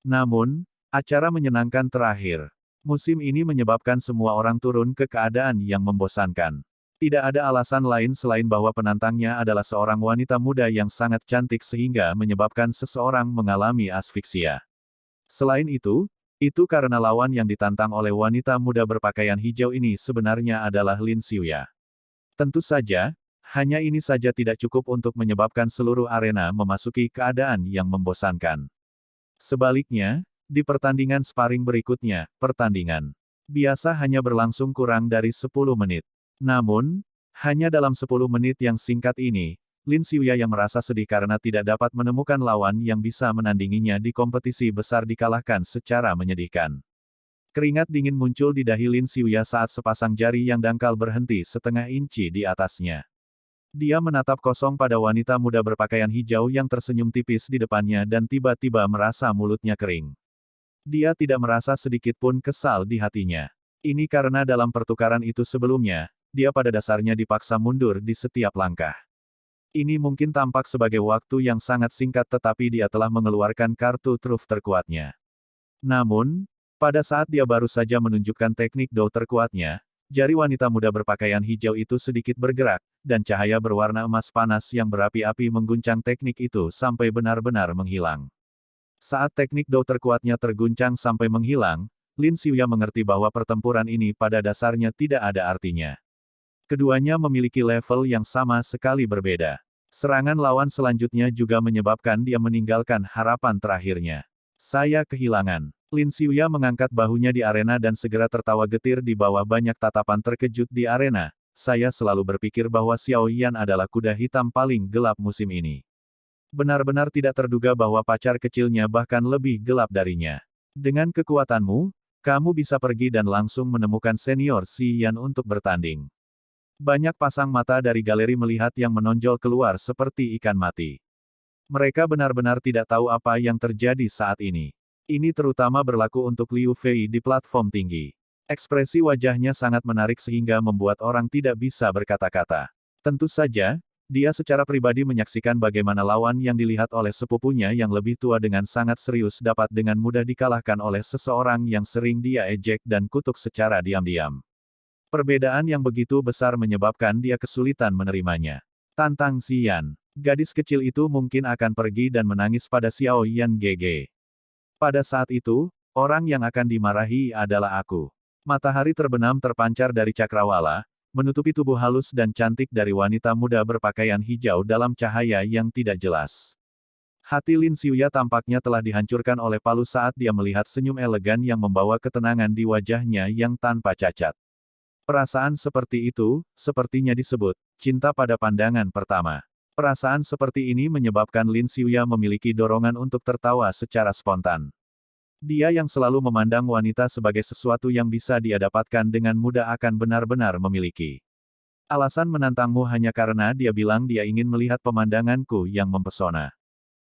Namun, acara menyenangkan terakhir musim ini menyebabkan semua orang turun ke keadaan yang membosankan. Tidak ada alasan lain selain bahwa penantangnya adalah seorang wanita muda yang sangat cantik sehingga menyebabkan seseorang mengalami asfiksia. Selain itu karena lawan yang ditantang oleh wanita muda berpakaian hijau ini sebenarnya adalah Lin Xiuya. Tentu saja, hanya ini saja tidak cukup untuk menyebabkan seluruh arena memasuki keadaan yang membosankan. Sebaliknya, di pertandingan sparring berikutnya, pertandingan biasa hanya berlangsung kurang dari 10 menit. Namun, hanya dalam 10 menit yang singkat ini, Lin Xiuya yang merasa sedih karena tidak dapat menemukan lawan yang bisa menandinginya di kompetisi besar dikalahkan secara menyedihkan. Keringat dingin muncul di dahi Lin Xiuya saat sepasang jari yang dangkal berhenti setengah inci di atasnya. Dia menatap kosong pada wanita muda berpakaian hijau yang tersenyum tipis di depannya dan tiba-tiba merasa mulutnya kering. Dia tidak merasa sedikit pun kesal di hatinya. Ini karena dalam pertukaran itu sebelumnya, dia pada dasarnya dipaksa mundur di setiap langkah. Ini mungkin tampak sebagai waktu yang sangat singkat tetapi dia telah mengeluarkan kartu truf terkuatnya. Namun, pada saat dia baru saja menunjukkan teknik do terkuatnya, jari wanita muda berpakaian hijau itu sedikit bergerak, dan cahaya berwarna emas panas yang berapi-api mengguncang teknik itu sampai benar-benar menghilang. Saat teknik do terkuatnya terguncang sampai menghilang, Lin Xiuya mengerti bahwa pertempuran ini pada dasarnya tidak ada artinya. Keduanya memiliki level yang sama sekali berbeda. Serangan lawan selanjutnya juga menyebabkan dia meninggalkan harapan terakhirnya. Saya kehilangan. Lin Xiuya mengangkat bahunya di arena dan segera tertawa getir di bawah banyak tatapan terkejut di arena. Saya selalu berpikir bahwa Xiao Yan adalah kuda hitam paling gelap musim ini. Benar-benar tidak terduga bahwa pacar kecilnya bahkan lebih gelap darinya. Dengan kekuatanmu, kamu bisa pergi dan langsung menemukan senior Xi Yan untuk bertanding. Banyak pasang mata dari galeri melihat yang menonjol keluar seperti ikan mati. Mereka benar-benar tidak tahu apa yang terjadi saat ini. Ini terutama berlaku untuk Liu Fei di platform tinggi. Ekspresi wajahnya sangat menarik sehingga membuat orang tidak bisa berkata-kata. Tentu saja, dia secara pribadi menyaksikan bagaimana lawan yang dilihat oleh sepupunya yang lebih tua dengan sangat serius dapat dengan mudah dikalahkan oleh seseorang yang sering dia ejek dan kutuk secara diam-diam. Perbedaan yang begitu besar menyebabkan dia kesulitan menerimanya. Tantang Xian. Gadis kecil itu mungkin akan pergi dan menangis pada Xiao Yan GG. Pada saat itu, orang yang akan dimarahi adalah aku. Matahari terbenam terpancar dari cakrawala, menutupi tubuh halus dan cantik dari wanita muda berpakaian hijau dalam cahaya yang tidak jelas. Hati Lin Xiuya tampaknya telah dihancurkan oleh palu saat dia melihat senyum elegan yang membawa ketenangan di wajahnya yang tanpa cacat. Perasaan seperti itu, sepertinya disebut, cinta pada pandangan pertama. Perasaan seperti ini menyebabkan Lin Xiuya memiliki dorongan untuk tertawa secara spontan. Dia yang selalu memandang wanita sebagai sesuatu yang bisa dia dapatkan dengan mudah akan benar-benar memiliki. Alasan menantangmu hanya karena dia bilang dia ingin melihat pemandanganku yang mempesona.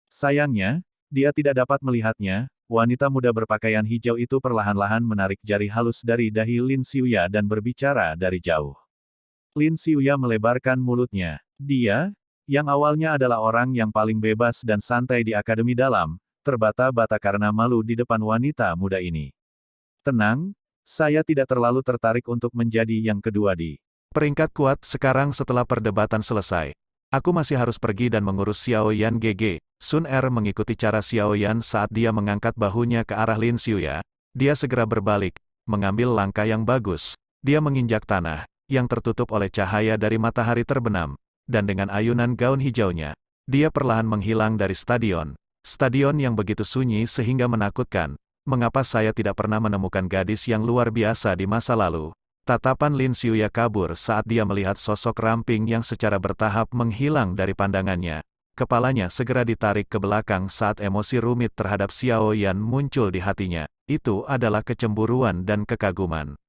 Sayangnya, dia tidak dapat melihatnya. Wanita muda berpakaian hijau itu perlahan-lahan menarik jari halus dari dahi Lin Xiuya dan berbicara dari jauh. Lin Xiuya melebarkan mulutnya. Dia, yang awalnya adalah orang yang paling bebas dan santai di Akademi Dalam, terbata-bata karena malu di depan wanita muda ini. Tenang, saya tidak terlalu tertarik untuk menjadi yang kedua di peringkat kuat sekarang setelah perdebatan selesai. Aku masih harus pergi dan mengurus Xiao Yan GG. Sun Er mengikuti cara Xiao Yan saat dia mengangkat bahunya ke arah Lin Xiuya. Dia segera berbalik, mengambil langkah yang bagus. Dia menginjak tanah, yang tertutup oleh cahaya dari matahari terbenam. Dan dengan ayunan gaun hijaunya, dia perlahan menghilang dari stadion. Stadion yang begitu sunyi sehingga menakutkan. Mengapa saya tidak pernah menemukan gadis yang luar biasa di masa lalu? Tatapan Lin Xiuya kabur saat dia melihat sosok ramping yang secara bertahap menghilang dari pandangannya. Kepalanya segera ditarik ke belakang saat emosi rumit terhadap Xiao Yan muncul di hatinya. Itu adalah kecemburuan dan kekaguman.